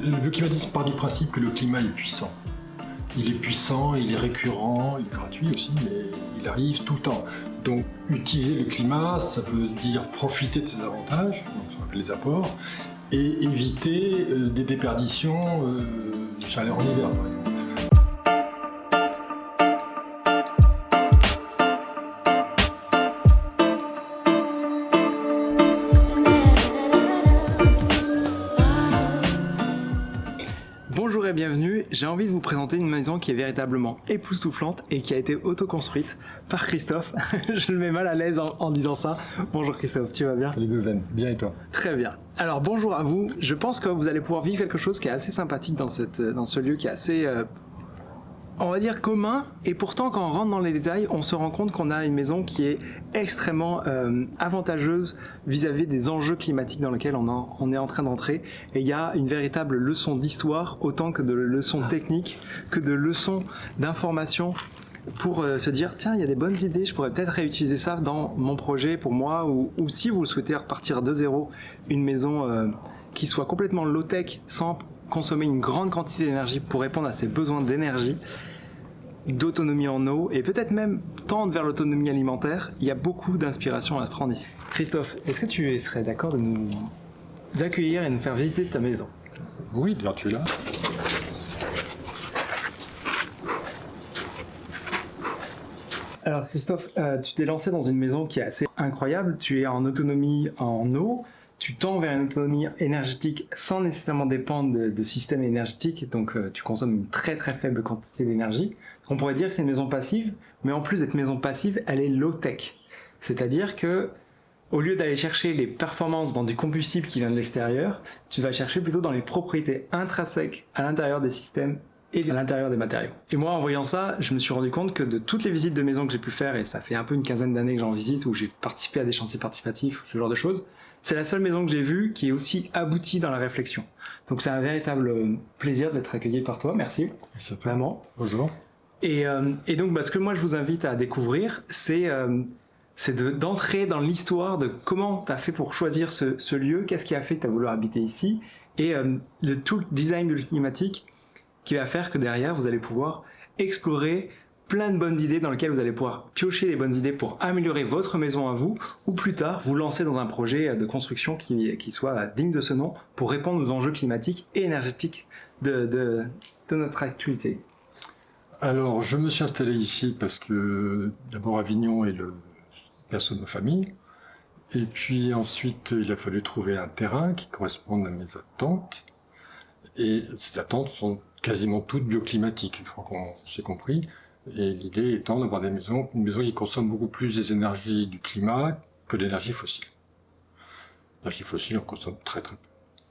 Le bioclimatisme part du principe que le climat est puissant. Il est puissant, il est récurrent, il est gratuit aussi, mais il arrive tout le temps. Donc utiliser le climat, ça veut dire profiter de ses avantages, donc ce qu'on appelle les apports, et éviter des déperditions de chaleur en hiver, par exemple. Bonjour et bienvenue, j'ai envie de vous présenter une maison qui est véritablement époustouflante et qui a été auto-construite par Christophe. Je le mets mal à l'aise en disant ça. Bonjour Christophe, tu vas bien? Salut Goulven, bien et toi? Très bien. Alors bonjour à vous, je pense que vous allez pouvoir vivre quelque chose qui est assez sympathique dans ce lieu qui est assez, on va dire, commun. Et pourtant quand on rentre dans les détails, on se rend compte qu'on a une maison qui est extrêmement avantageuse vis-à-vis des enjeux climatiques dans lesquels on est en train d'entrer. Et il y a une véritable leçon d'histoire autant que de leçons techniques, que de leçons d'information pour se dire tiens, il y a des bonnes idées, je pourrais peut-être réutiliser ça dans mon projet pour moi, ou si vous souhaitez repartir de zéro, une maison qui soit complètement low-tech sans consommer une grande quantité d'énergie pour répondre à ses besoins d'énergie, d'autonomie en eau et peut-être même tendre vers l'autonomie alimentaire. Il y a beaucoup d'inspiration à prendre ici. Christophe, est-ce que tu serais d'accord de nous accueillir et nous faire visiter ta maison? Oui, bien tu es là. Alors Christophe, tu t'es lancé dans une maison qui est assez incroyable. Tu es en autonomie en eau. Tu tends vers une autonomie énergétique sans nécessairement dépendre de systèmes énergétiques, donc tu consommes une très très faible quantité d'énergie. On pourrait dire que c'est une maison passive, mais en plus d'être maison passive, elle est low-tech. C'est-à-dire que au lieu d'aller chercher les performances dans du combustible qui vient de l'extérieur, tu vas chercher plutôt dans les propriétés intrinsèques à l'intérieur des systèmes et à l'intérieur des matériaux. Et moi, en voyant ça, je me suis rendu compte que de toutes les visites de maisons que j'ai pu faire, et ça fait un peu une quinzaine d'années que j'en visite, où j'ai participé à des chantiers participatifs, ce genre de choses, c'est la seule maison que j'ai vue qui est aussi aboutie dans la réflexion. Donc c'est un véritable plaisir d'être accueilli par toi, merci. Vraiment. Bonjour. Et donc ce que moi je vous invite à découvrir, c'est d'entrer dans l'histoire de comment tu as fait pour choisir ce lieu, qu'est-ce qui a fait que tu as voulu habiter ici, et tout le design de climatique qui va faire que derrière vous allez pouvoir explorer plein de bonnes idées dans lesquelles vous allez pouvoir piocher les bonnes idées pour améliorer votre maison à vous, ou plus tard vous lancer dans un projet de construction qui soit digne de ce nom pour répondre aux enjeux climatiques et énergétiques de notre actualité. Alors, je me suis installé ici parce que d'abord Avignon est le berceau de ma famille, et puis ensuite il a fallu trouver un terrain qui corresponde à mes attentes, et ces attentes sont quasiment toutes bioclimatiques, je crois qu'on s'est compris. Et l'idée étant d'avoir une maison qui consomme beaucoup plus des énergies du climat que l'énergie fossile. L'énergie fossile, on consomme très très peu.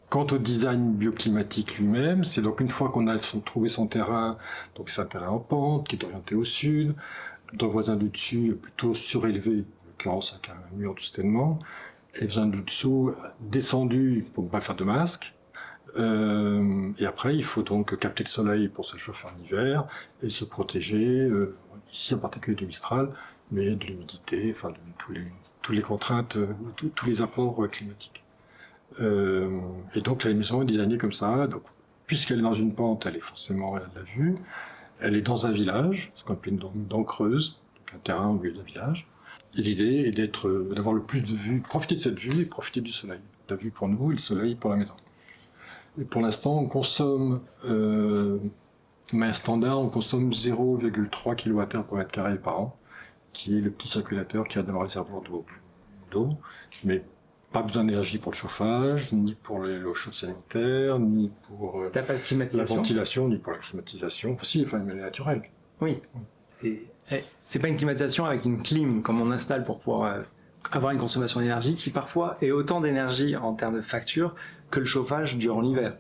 Quant au design bioclimatique lui-même, c'est donc une fois qu'on a trouvé son terrain, donc c'est un terrain en pente, qui est orienté au sud, le voisin du dessus est plutôt surélevé, en l'occurrence avec un mur de soutènement, et le voisin du dessous descendu pour ne pas faire de masque. Et après, il faut donc capter le soleil pour se chauffer en hiver et se protéger, ici en particulier du Mistral, mais de l'humidité, enfin de toutes les contraintes, tous les apports climatiques. Et donc la maison est designée comme ça. Donc, puisqu'elle est dans une pente, elle est forcément à la vue. Elle est dans un village, ce qu'on appelle une dent creuse, donc un terrain au milieu d'un village. Et l'idée est d'avoir le plus de vues, profiter de cette vue et profiter du soleil. La vue pour nous et le soleil pour la maison. Et pour l'instant, on consomme, mais standard, on consomme 0,3 kWh par mètre carré par an, qui est le petit circulateur qu'il y a dans le réservoir d'eau, mais pas besoin d'énergie pour le chauffage, ni pour l'eau chaude sanitaire, ni pour T'as pas de climatisation, la ventilation, ni pour la climatisation. Enfin, si, enfin, elle est naturelle. Oui. C'est pas une climatisation avec une clim comme on installe pour pouvoir avoir une consommation d'énergie qui parfois est autant d'énergie en termes de facture que le chauffage durant l'hiver.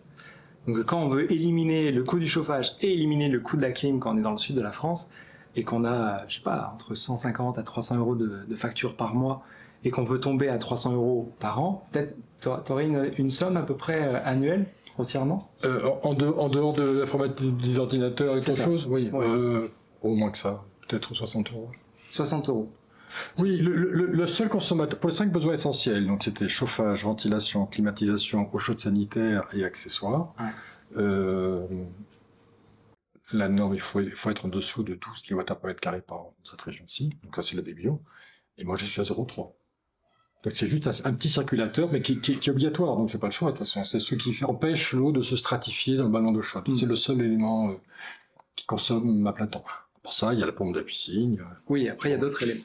Donc quand on veut éliminer le coût du chauffage et éliminer le coût de la clim quand on est dans le sud de la France et qu'on a, je sais pas, entre 150 à 300 euros de facture par mois et qu'on veut tomber à 300 euros par an, peut-être t'aurais une somme à peu près annuelle, grossièrement en dehors de l'informatique des ordinateurs et quelque chose, oui, ouais. Au moins que ça, peut-être 60 euros. 60 euros. Oui, le seul consommateur, pour les 5 besoins essentiels, donc c'était chauffage, ventilation, climatisation, eau chaude sanitaire et accessoires, ouais. La norme, il faut être en dessous de 12 kWh par an dans cette région-ci. Donc là, c'est la BBO. Et moi, je suis à 0,3. Donc c'est juste un petit circulateur, mais qui est obligatoire. Donc j'ai pas le choix, de toute façon. C'est ce qui empêche l'eau de se stratifier dans le ballon d'eau chaude. C'est le seul élément qui consomme à plein temps. Pour ça, il y a la pompe de la piscine. Oui, après, il y a d'autres éléments.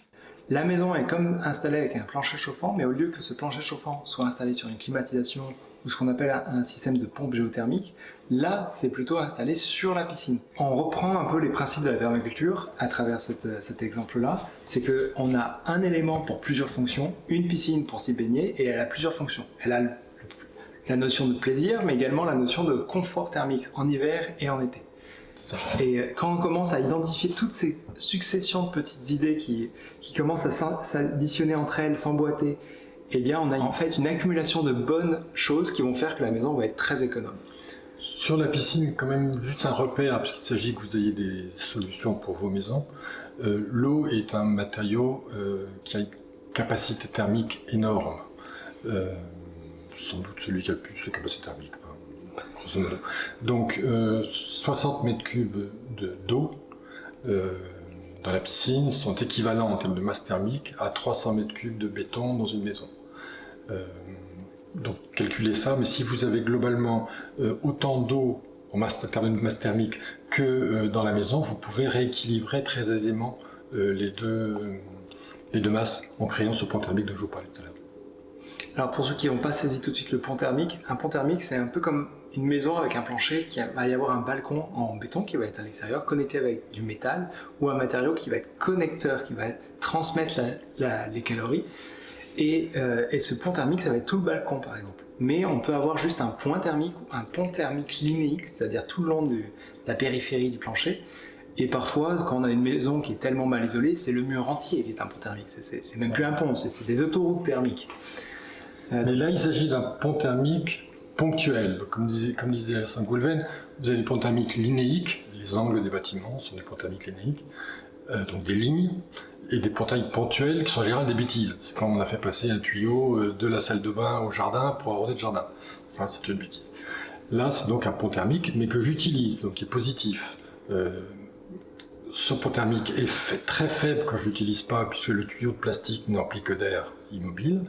La maison est comme installée avec un plancher chauffant, mais au lieu que ce plancher chauffant soit installé sur une climatisation ou ce qu'on appelle un système de pompe géothermique, là, c'est plutôt installé sur la piscine. On reprend un peu les principes de la permaculture à travers cet exemple-là. C'est qu'on a un élément pour plusieurs fonctions, une piscine pour s'y baigner, et elle a plusieurs fonctions. Elle a la notion de plaisir, mais également la notion de confort thermique en hiver et en été. Et quand on commence à identifier toutes ces successions de petites idées qui commencent à s'additionner entre elles, s'emboîter, eh bien on a en fait une accumulation de bonnes choses qui vont faire que la maison va être très économe. Sur la piscine, quand même, juste un repère, parce qu'il s'agit que vous ayez des solutions pour vos maisons. L'eau est un matériau qui a une capacité thermique énorme. Sans doute celui qui a le plus de capacité thermique. Grosso modo. Donc 60 mètres cubes d'eau dans la piscine sont équivalents en termes de masse thermique à 300 mètres cubes de béton dans une maison. Donc calculez ça, mais si vous avez globalement autant d'eau en termes de masse thermique que dans la maison, vous pouvez rééquilibrer très aisément les deux masses en créant ce point thermique dont je vous parlais tout à l'heure. Alors pour ceux qui n'ont pas saisi tout de suite le pont thermique, un pont thermique c'est un peu comme une maison avec un plancher qui va y avoir un balcon en béton qui va être à l'extérieur, connecté avec du métal ou un matériau qui va être connecteur, qui va transmettre les calories. Et ce pont thermique, ça va être tout le balcon par exemple. Mais on peut avoir juste un point thermique ou un pont thermique linéique, c'est-à-dire tout le long de la périphérie du plancher. Et parfois, quand on a une maison qui est tellement mal isolée, c'est le mur entier qui est un pont thermique. C'est même plus un pont, c'est des autoroutes thermiques. Mais là, il s'agit d'un pont thermique ponctuel. Comme disait Saint-Goulven, vous avez des ponts thermiques linéiques, les angles des bâtiments sont des ponts thermiques linéiques, donc des lignes, et des ponts thermiques ponctuels qui sont en général des bêtises. C'est quand on a fait passer un tuyau de la salle de bain au jardin pour arroser le jardin. Ça, c'est une bêtise. Là, c'est donc un pont thermique, mais que j'utilise, donc qui est positif. Ce pont thermique est très faible quand je l'utilise pas, puisque le tuyau de plastique n'emplit que d'air immobile,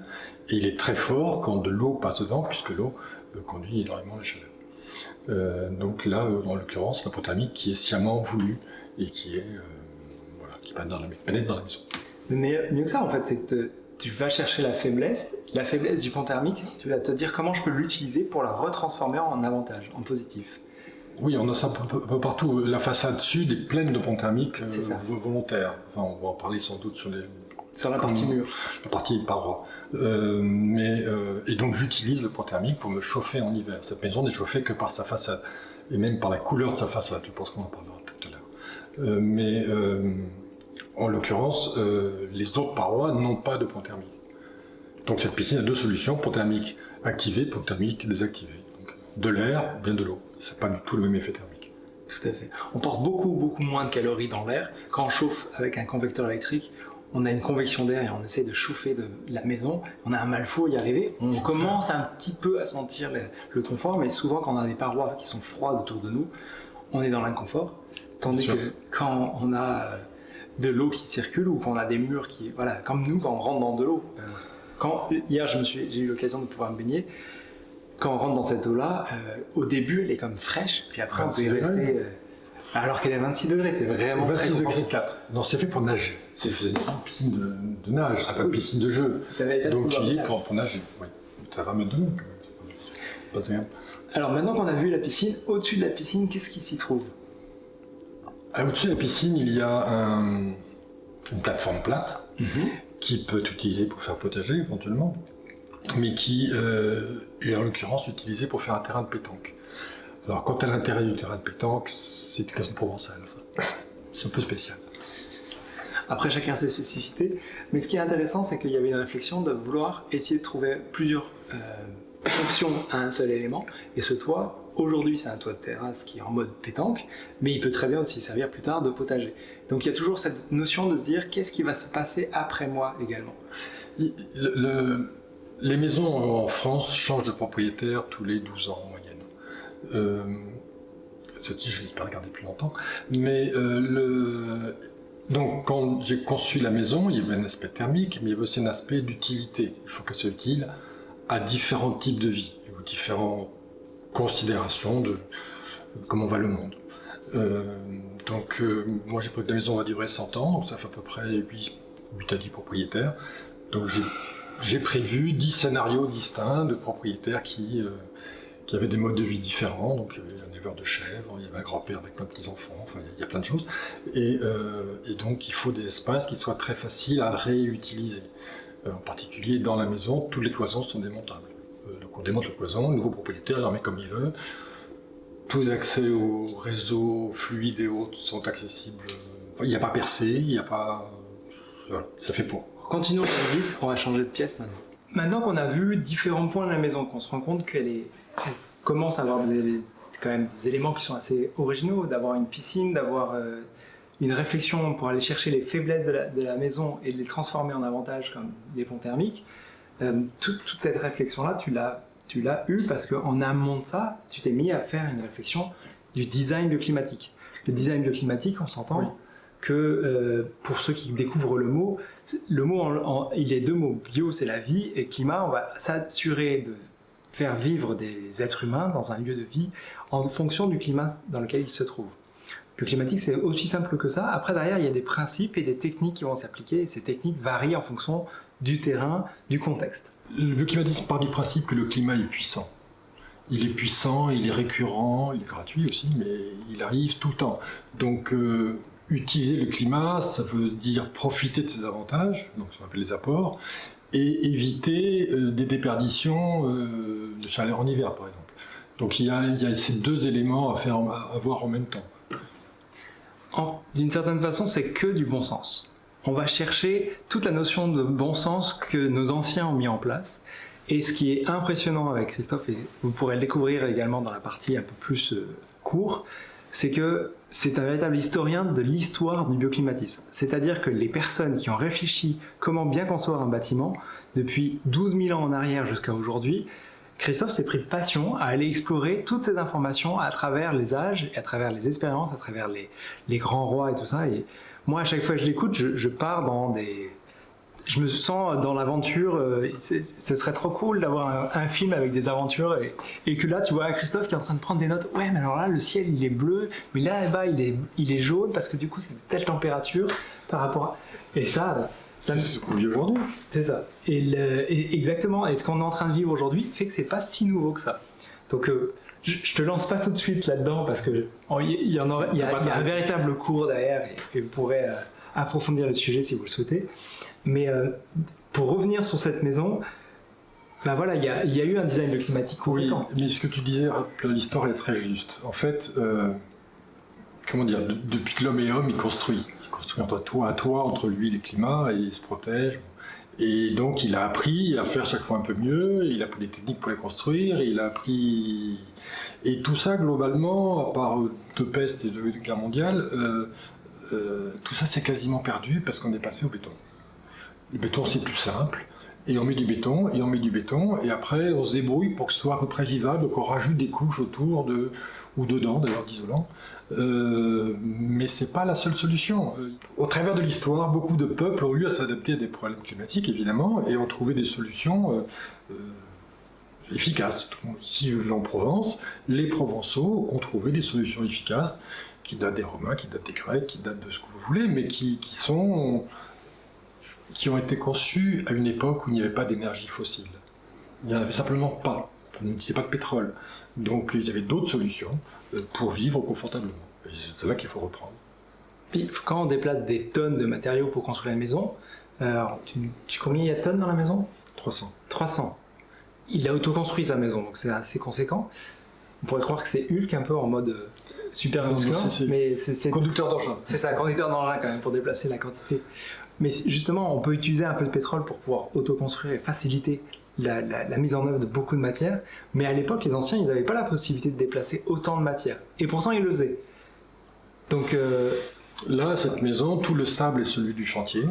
et il est très fort quand de l'eau passe dedans, puisque l'eau conduit énormément la chaleur. Donc là, en l'occurrence, c'est un pont thermique qui est sciemment voulu et qui pénètre dans la maison. Mais mieux que ça, en fait, c'est que tu vas chercher la faiblesse du pont thermique, tu vas te dire comment je peux l'utiliser pour la retransformer en avantage, en positif. Oui, on a ça un peu partout. La façade sud est pleine de ponts thermiques volontaires. Enfin, on va en parler sans doute sur la partie mur. La partie paroi. Et donc j'utilise le pont thermique pour me chauffer en hiver. Cette maison n'est chauffée que par sa façade, et même par la couleur de sa façade. Je pense qu'on en parlera tout à l'heure. En l'occurrence, les autres parois n'ont pas de pont thermique. Donc cette piscine a deux solutions, pont thermique activé, pont thermique désactivé. Donc, de l'air, bien de l'eau. C'est pas du tout le même effet thermique. Tout à fait. On porte beaucoup moins de calories dans l'air. Quand on chauffe avec un convecteur électrique, on a une convection d'air et on essaie de chauffer de la maison. On a un mal fou à y arriver. On commence un petit peu à sentir le confort, mais souvent quand on a des parois qui sont froides autour de nous, on est dans l'inconfort. Tandis que quand on a de l'eau qui circule ou qu'on a des murs qui... Voilà, comme nous quand on rentre dans de l'eau. Hier, j'ai eu l'occasion de pouvoir me baigner. Quand on rentre dans cette eau-là, au début, elle est comme fraîche, puis après, on peut y rester... alors qu'elle est à 26 degrés, c'est vraiment 26 degrés 4. Non, c'est fait pour nager. C'est une piscine de nage, c'est pas une piscine de jeu. Donc, il est pour nager. Oui. Ça va me donner. Pas de rien. Alors, maintenant qu'on a vu la piscine, au-dessus de la piscine, qu'est-ce qui s'y trouve ? Au-dessus de la piscine, il y a une plateforme plate qui peut être utilisée pour faire potager, éventuellement, mais qui est en l'occurrence utilisée pour faire un terrain de pétanque. Alors, quant à l'intérêt du terrain de pétanque, c'est une question provençale, ça. C'est un peu spécial. Après, chacun ses spécificités. Mais ce qui est intéressant, c'est qu'il y avait une réflexion de vouloir essayer de trouver plusieurs fonctions à un seul élément. Et ce toit, aujourd'hui, c'est un toit de terrasse qui est en mode pétanque, mais il peut très bien aussi servir plus tard de potager. Donc, il y a toujours cette notion de se dire qu'est-ce qui va se passer après moi également. Les maisons en France changent de propriétaire tous les 12 ans en moyenne. Celle-ci, je ne vais pas regarder plus longtemps. Mais donc, quand j'ai conçu la maison, il y avait un aspect thermique, mais il y avait aussi un aspect d'utilité. Il faut qu'elle soit utile à différents types de vie, aux différentes considérations de comment va le monde. Moi, j'ai prévu que la maison va durer 100 ans, donc ça fait à peu près 8 à 10 propriétaires. Donc, j'ai prévu 10 scénarios distincts de propriétaires qui avaient des modes de vie différents. Donc, il y avait un éleveur de chèvres, il y avait un grand-père avec plein de petits-enfants, enfin, il y a plein de choses. Et donc, il faut des espaces qui soient très faciles à réutiliser. En particulier, dans la maison, toutes les cloisons sont démontables. Donc, on démonte la cloison, le nouveau propriétaire la remet comme il veut. Tous les accès aux réseaux fluides et autres sont accessibles. Il n'y a pas percé, il n'y a pas... Voilà, ça fait pour. Continuons la visite, on va changer de pièce maintenant. Maintenant qu'on a vu différents points de la maison, qu'on se rend compte qu'elle commence à avoir quand même des éléments qui sont assez originaux, d'avoir une piscine, d'avoir une réflexion pour aller chercher les faiblesses de la maison et de les transformer en avantages comme les ponts thermiques. Toute cette réflexion-là, tu l'as eue parce qu'en amont de ça, tu t'es mis à faire une réflexion du design bioclimatique. Le design bioclimatique, on s'entend oui. Que pour ceux qui découvrent le mot il est deux mots. Bio, c'est la vie, et climat, on va s'assurer de faire vivre des êtres humains dans un lieu de vie en fonction du climat dans lequel ils se trouvent. Le climatique, c'est aussi simple que ça. Après, derrière, il y a des principes et des techniques qui vont s'appliquer, et ces techniques varient en fonction du terrain, du contexte. Le bioclimatisme part du principe que le climat est puissant. Il est puissant, il est récurrent, il est gratuit aussi, mais il arrive tout le temps. Donc, utiliser le climat, ça veut dire profiter de ses avantages, donc ce qu'on appelle les apports, et éviter des déperditions de chaleur en hiver, par exemple. Donc, il y a ces deux éléments à voir en même temps. D'une certaine façon, c'est que du bon sens. On va chercher toute la notion de bon sens que nos anciens ont mis en place. Et ce qui est impressionnant avec Christophe, et vous pourrez le découvrir également dans la partie un peu plus court, c'est que c'est un véritable historien de l'histoire du bioclimatisme. C'est-à-dire que les personnes qui ont réfléchi comment bien concevoir un bâtiment, depuis 12 000 ans en arrière jusqu'à aujourd'hui, Christophe s'est pris de passion à aller explorer toutes ces informations à travers les âges, et à travers les expériences, à travers les grands rois et tout ça. Et moi, à chaque fois que je l'écoute, je pars dans des... Je me sens dans l'aventure. Ce serait trop cool d'avoir un film avec des aventures et que là, tu vois Christophe qui est en train de prendre des notes. Ouais, mais alors là, le ciel, il est bleu, mais là-bas, il est jaune parce que du coup, c'est telle température par rapport à... Et ça... C'est ce qu'on vit aujourd'hui. C'est ça. Exactement. Et ce qu'on est en train de vivre aujourd'hui fait que c'est pas si nouveau que ça. Donc, je te lance pas tout de suite là-dedans parce que il y a un véritable cours derrière et vous pourrez approfondir le sujet si vous le souhaitez. Mais pour revenir sur cette maison, ben voilà, il y a eu un design de climatique conséquent. Oui, mais ce que tu disais, l'histoire est très juste. En fait, comment dire, depuis que l'homme est homme, il construit un toit entre lui et le climat et il se protège. Et donc il a appris à faire chaque fois un peu mieux, il a appris des techniques pour les construire, et tout ça globalement, à part de peste et de guerre mondiale, tout ça c'est quasiment perdu parce qu'on est passé au béton. Le béton c'est plus simple, et on met du béton, et après on se débrouille pour que ce soit à peu près vivable, donc on rajoute des couches autour ou dedans d'ailleurs d'isolant. Mais c'est pas la seule solution. Au travers de l'histoire, beaucoup de peuples ont eu à s'adapter à des problèmes climatiques, évidemment, et ont trouvé des solutions efficaces. Si je vais en Provence, les Provençaux ont trouvé des solutions efficaces qui datent des Romains, qui datent des Grecs, qui datent de ce que vous voulez, mais qui ont été conçues à une époque où il n'y avait pas d'énergie fossile. Il n'y en avait simplement pas. On n'utilisait pas de pétrole. Donc il y avait d'autres solutions pour vivre confortablement. Et c'est là qu'il faut reprendre. Puis quand on déplace des tonnes de matériaux pour construire une maison, combien il y a de tonnes dans la maison ? 300. Il a autoconstruit sa maison, donc c'est assez conséquent. On pourrait croire que c'est Hulk un peu en mode super musclé, mais c'est conducteur d'engin. C'est ça, conducteur d'engin quand même pour déplacer la quantité. Mais justement, on peut utiliser un peu de pétrole pour pouvoir autoconstruire et faciliter la mise en œuvre de beaucoup de matières, mais à l'époque, les anciens, ils n'avaient pas la possibilité de déplacer autant de matières, et pourtant ils le faisaient. Donc là, cette maison, tout le sable est celui du chantier,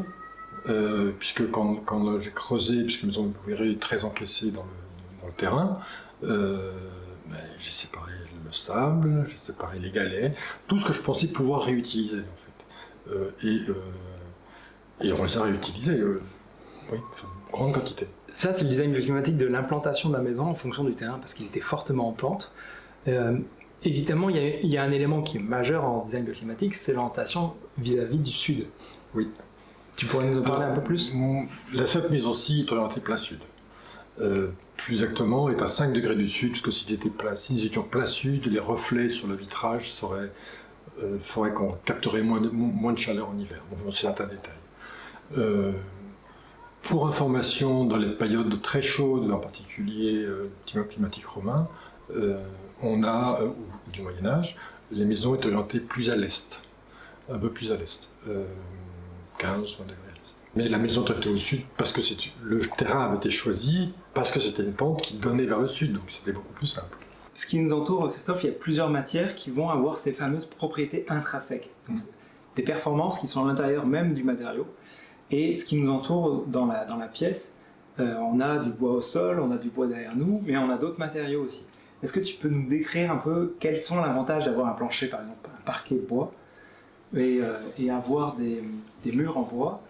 puisque quand j'ai creusé, puisque la maison, vous verrez, est très encaissée dans le terrain, j'ai séparé le sable, j'ai séparé les galets, tout ce que je pensais pouvoir réutiliser en fait. Et on les a réutilisés, oui, en grande quantité. Ça, c'est le design bioclimatique de l'implantation de la maison en fonction du terrain, parce qu'il était fortement en pente. Évidemment, il y a un élément qui est majeur en design bioclimatique, c'est l'orientation vis-à-vis du sud. Oui. Tu pourrais nous en parler un peu plus? Cette maison-ci est orientée plein sud. Plus exactement, est à 5 degrés du sud, parce que si nous étions plein sud, les reflets sur le vitrage feraient qu'on capterait moins de chaleur en hiver. Bon, c'est un tas de détails. Pour information, dans les périodes très chaudes, en particulier climat climatique romain, ou du Moyen-Âge, les maisons étaient orientées plus à l'est, un peu plus à l'est, 15-20 degrés à l'est. Mais la maison était au sud parce que le terrain avait été choisi, parce que c'était une pente qui donnait vers le sud, donc c'était beaucoup plus simple. Ce qui nous entoure, Christophe, il y a plusieurs matières qui vont avoir ces fameuses propriétés intrinsèques, donc des performances qui sont à l'intérieur même du matériau. Et ce qui nous entoure dans la pièce, on a du bois au sol, on a du bois derrière nous, mais on a d'autres matériaux aussi. Est-ce que tu peux nous décrire un peu quels sont les avantages d'avoir un plancher, par exemple, un parquet bois, et avoir des murs en bois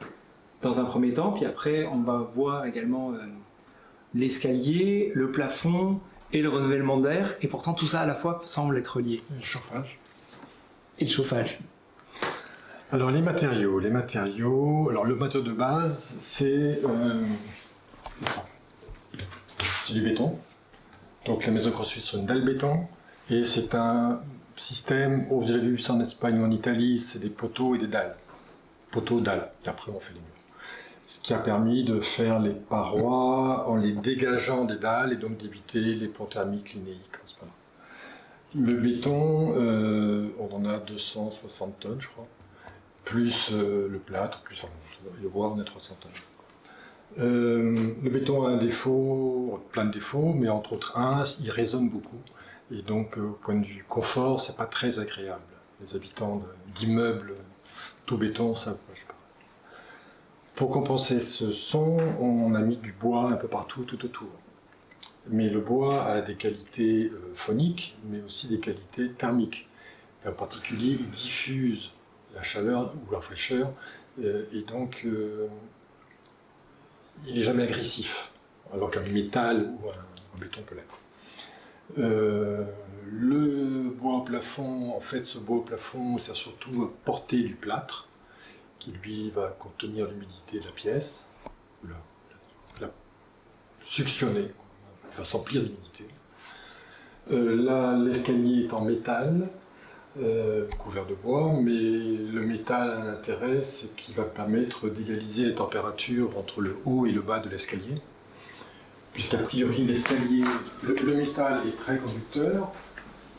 dans un premier temps, puis après on va voir également l'escalier, le plafond et le renouvellement d'air, et pourtant tout ça à la fois semble être lié. Le chauffage. Et le chauffage. Alors les matériaux, alors le matériau de base c'est du béton. Donc la maison est construite sur une dalle béton et c'est un système, vous avez vu ça en Espagne ou en Italie, c'est des poteaux et des dalles. Poteaux, dalles, et après on fait les murs. Ce qui a permis de faire les parois en les dégageant des dalles et donc d'éviter les ponts thermiques linéiques. Le béton, on en a 260 tonnes je crois. Plus le plâtre, plus le bois, on est 300 tonnes. Le béton a un défaut, plein de défauts, mais entre autres il résonne beaucoup. Et donc, au point de vue confort, c'est pas très agréable. Les habitants d'immeubles tout béton, ça ne marche pas. Pour compenser ce son, on a mis du bois un peu partout, tout autour. Mais le bois a des qualités phoniques, mais aussi des qualités thermiques. Et en particulier, il diffuse la chaleur ou la fraîcheur, et donc il n'est jamais agressif, alors qu'un métal ou un béton peut l'être. Le bois au plafond, en fait, ce bois au plafond sert surtout à porter du plâtre, qui lui va contenir l'humidité de la pièce, la suctionner, il va s'emplir d'humidité. Là, l'escalier est en métal, couvert de bois, mais le métal a un intérêt, c'est qu'il va permettre d'égaliser les températures entre le haut et le bas de l'escalier, puisqu'a priori l'escalier, le métal est très conducteur,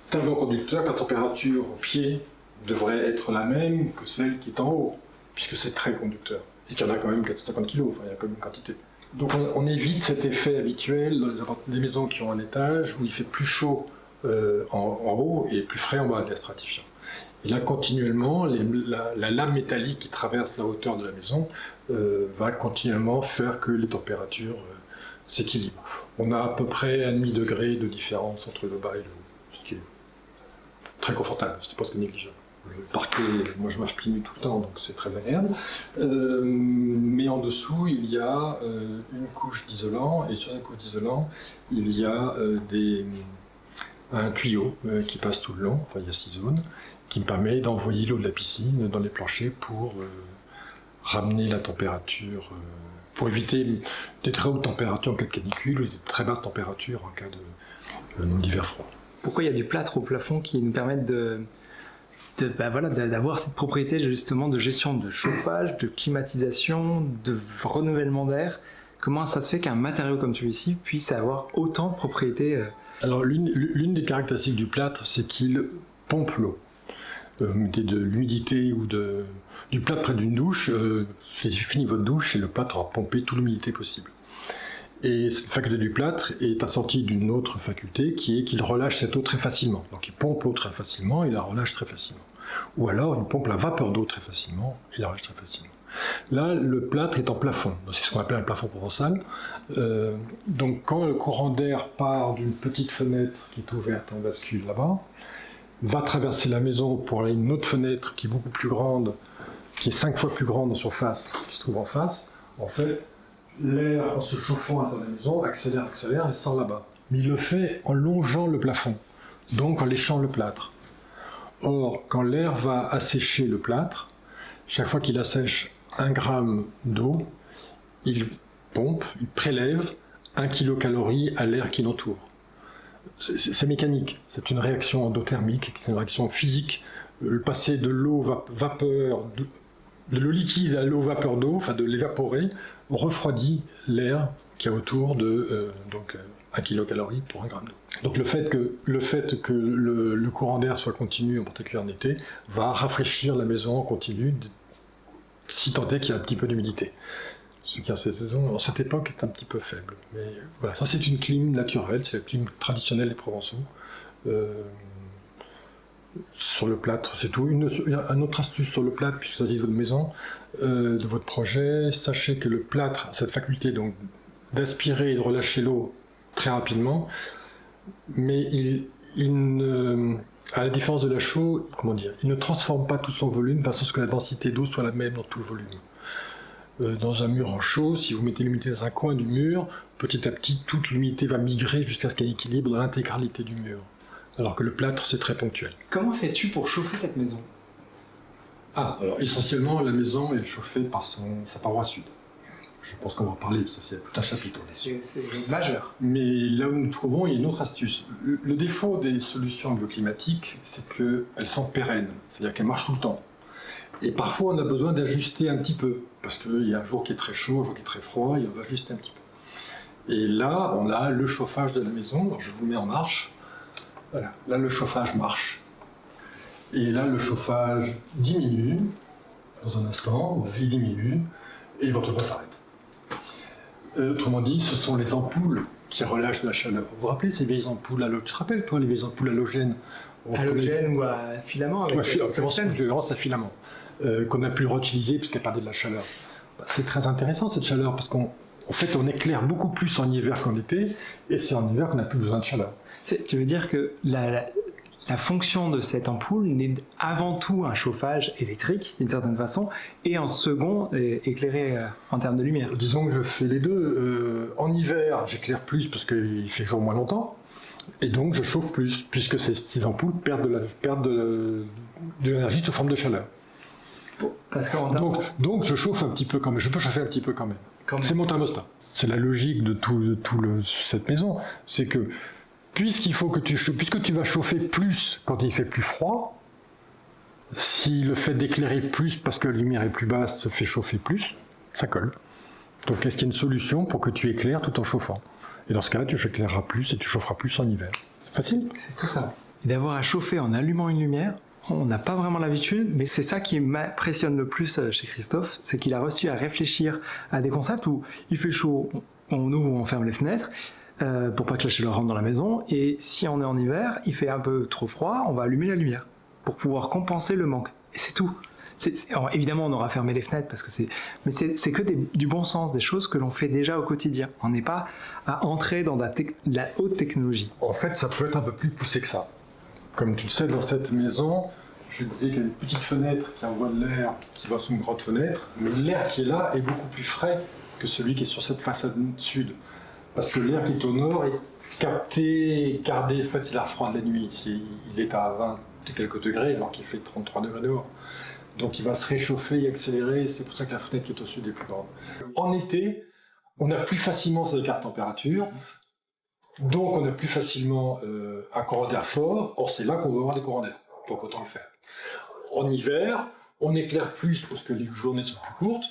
tellement conducteur que la température au pied devrait être la même que celle qui est en haut, puisque c'est très conducteur, et qu'il y en a quand même 450 kg, enfin il y a quand même une quantité. Donc on évite cet effet habituel dans les maisons qui ont un étage, où il fait plus chaud en haut et plus frais en bas de la stratifiant. Et là, continuellement, la lame métallique qui traverse la hauteur de la maison va continuellement faire que les températures s'équilibrent. On a à peu près 1,5 degré de différence entre le bas et le haut, ce qui est très confortable, c'est presque négligeable. Le parquet, moi je marche pieds nus tout le temps, donc c'est très agréable. Mais en dessous, il y a une couche d'isolant, et sur cette couche d'isolant, il y a un tuyau qui passe tout le long, enfin il y a 6 zones, qui me permet d'envoyer l'eau de la piscine dans les planchers pour ramener la température, pour éviter des très hautes températures en cas de canicule ou des très basses températures en cas d'hiver froid. Pourquoi il y a du plâtre au plafond qui nous permettent d'avoir cette propriété justement de gestion de chauffage, de climatisation, de renouvellement d'air? Comment ça se fait qu'un matériau comme celui-ci puisse avoir autant de propriétés Alors l'une des caractéristiques du plâtre, c'est qu'il pompe l'eau. Mettez de l'humidité ou du plâtre près d'une douche, il fini votre douche et le plâtre aura pompé toute l'humidité possible. Et cette faculté du plâtre est assortie d'une autre faculté qui est qu'il relâche cette eau très facilement. Donc il pompe l'eau très facilement et la relâche très facilement. Ou alors il pompe la vapeur d'eau très facilement et la relâche très facilement. Là, le plâtre est en plafond, c'est ce qu'on appelle un plafond provençal. Donc quand le courant d'air part d'une petite fenêtre qui est ouverte en bascule là-bas, va traverser la maison pour aller à une autre fenêtre qui est beaucoup plus grande, qui est 5 fois plus grande en surface, qui se trouve en face, en fait, l'air en se chauffant à l'intérieur de la maison accélère et sort là-bas. Mais il le fait en longeant le plafond, donc en léchant le plâtre. Or, quand l'air va assécher le plâtre, chaque fois qu'il assèche 1 gramme d'eau, il pompe, il prélève 1 kilocalorie à l'air qui l'entoure. C'est mécanique, c'est une réaction endothermique, c'est une réaction physique. Le passer de l'eau vapeur, de l'eau liquide à l'eau vapeur d'eau, enfin de l'évaporer, refroidit l'air qui est autour de 1 kilocalorie pour 1 gramme d'eau. Donc le fait que le courant d'air soit continu, en particulier en été, va rafraîchir la maison en continu, si tant est qu'il y a un petit peu d'humidité. Ce qui, en cette époque, est un petit peu faible. Mais voilà, ça c'est une clim naturelle, c'est la clim traditionnelle des Provençaux. Sur le plâtre, c'est tout. Un autre astuce sur le plâtre, puisqu'il s'agit de votre maison, de votre projet, sachez que le plâtre a cette faculté donc d'aspirer et de relâcher l'eau très rapidement, mais à la différence de la chaux, il ne transforme pas tout son volume de façon à ce que la densité d'eau soit la même dans tout le volume. Dans un mur en chaux, si vous mettez l'humidité dans un coin du mur, petit à petit, toute l'humidité va migrer jusqu'à ce qu'il y ait un équilibre dans l'intégralité du mur. Alors que le plâtre, c'est très ponctuel. Comment fais-tu pour chauffer cette maison ? Alors essentiellement, la maison est chauffée par sa paroi sud. Je pense qu'on va en parler, parce que c'est tout un chapitre. C'est majeur. Mais là où nous nous trouvons, il y a une autre astuce. Le défaut des solutions bioclimatiques, c'est qu'elles sont pérennes, c'est-à-dire qu'elles marchent tout le temps. Et parfois, on a besoin d'ajuster un petit peu, parce qu'il y a un jour qui est très chaud, un jour qui est très froid, et on va ajuster un petit peu. Et là, on a le chauffage de la maison. Alors, je vous mets en marche. Voilà, là, le chauffage marche. Et là, le chauffage diminue. Dans un instant, il diminue, et votre boîte arrête. Autrement dit, ce sont les ampoules qui relâchent de la chaleur. Vous vous rappelez ces vieilles ampoules halogènes ? Tu te rappelles, toi, les vieilles ampoules halogènes ? Halogène ou à filament avec référence à filament, qu'on a pu réutiliser puisqu'elle perdait de la chaleur. C'est très intéressant cette chaleur parce qu'en fait on éclaire beaucoup plus en hiver qu'en été, et c'est en hiver qu'on n'a plus besoin de chaleur. Tu veux dire que la fonction de cette ampoule n'est avant tout un chauffage électrique d'une certaine façon, et en second éclairé en termes de lumière. Disons que je fais les deux. En hiver j'éclaire plus parce qu'il fait jour moins longtemps. Et donc je chauffe plus, puisque ces ampoules perdent de l'énergie sous forme de chaleur. Parce que donc je chauffe un petit peu quand même, je peux chauffer un petit peu quand même. C'est mon thermostat. C'est la logique de cette maison, c'est que puisque tu vas chauffer plus quand il fait plus froid, si le fait d'éclairer plus parce que la lumière est plus basse te fait chauffer plus, ça colle. Donc est-ce qu'il y a une solution pour que tu éclaires tout en chauffant ? Et dans ce cas-là, tu éclaireras plus et tu chaufferas plus en hiver. C'est facile ? C'est tout ça. Et d'avoir à chauffer en allumant une lumière, on n'a pas vraiment l'habitude, mais c'est ça qui m'impressionne le plus chez Christophe, c'est qu'il a réussi à réfléchir à des concepts où il fait chaud, on ouvre ou on ferme les fenêtres, pour pas que la chaleur rentre dans la maison, et si on est en hiver, il fait un peu trop froid, on va allumer la lumière, pour pouvoir compenser le manque. Et c'est tout. Alors, évidemment, on aura fermé les fenêtres parce que mais c'est que du bon sens, des choses que l'on fait déjà au quotidien. On n'est pas à entrer dans de la haute technologie. En fait, ça peut être un peu plus poussé que ça. Comme tu le sais, dans cette maison, je disais qu'il y a une petite fenêtre qui envoie de l'air qui va sous une grande fenêtre, mais l'air qui est là est beaucoup plus frais que celui qui est sur cette façade sud. Parce que l'air qui est au nord est capté, gardé. En fait, c'est l'air froid de la nuit. Il est à 20 et quelques degrés, alors qu'il fait 33 degrés dehors. Donc il va se réchauffer et accélérer, c'est pour ça que la fenêtre qui est au sud est plus grande. En été, on a plus facilement ces écarts de température, donc on a plus facilement un courant d'air fort, or c'est là qu'on va avoir des courants d'air, donc autant le faire. En hiver, on éclaire plus parce que les journées sont plus courtes,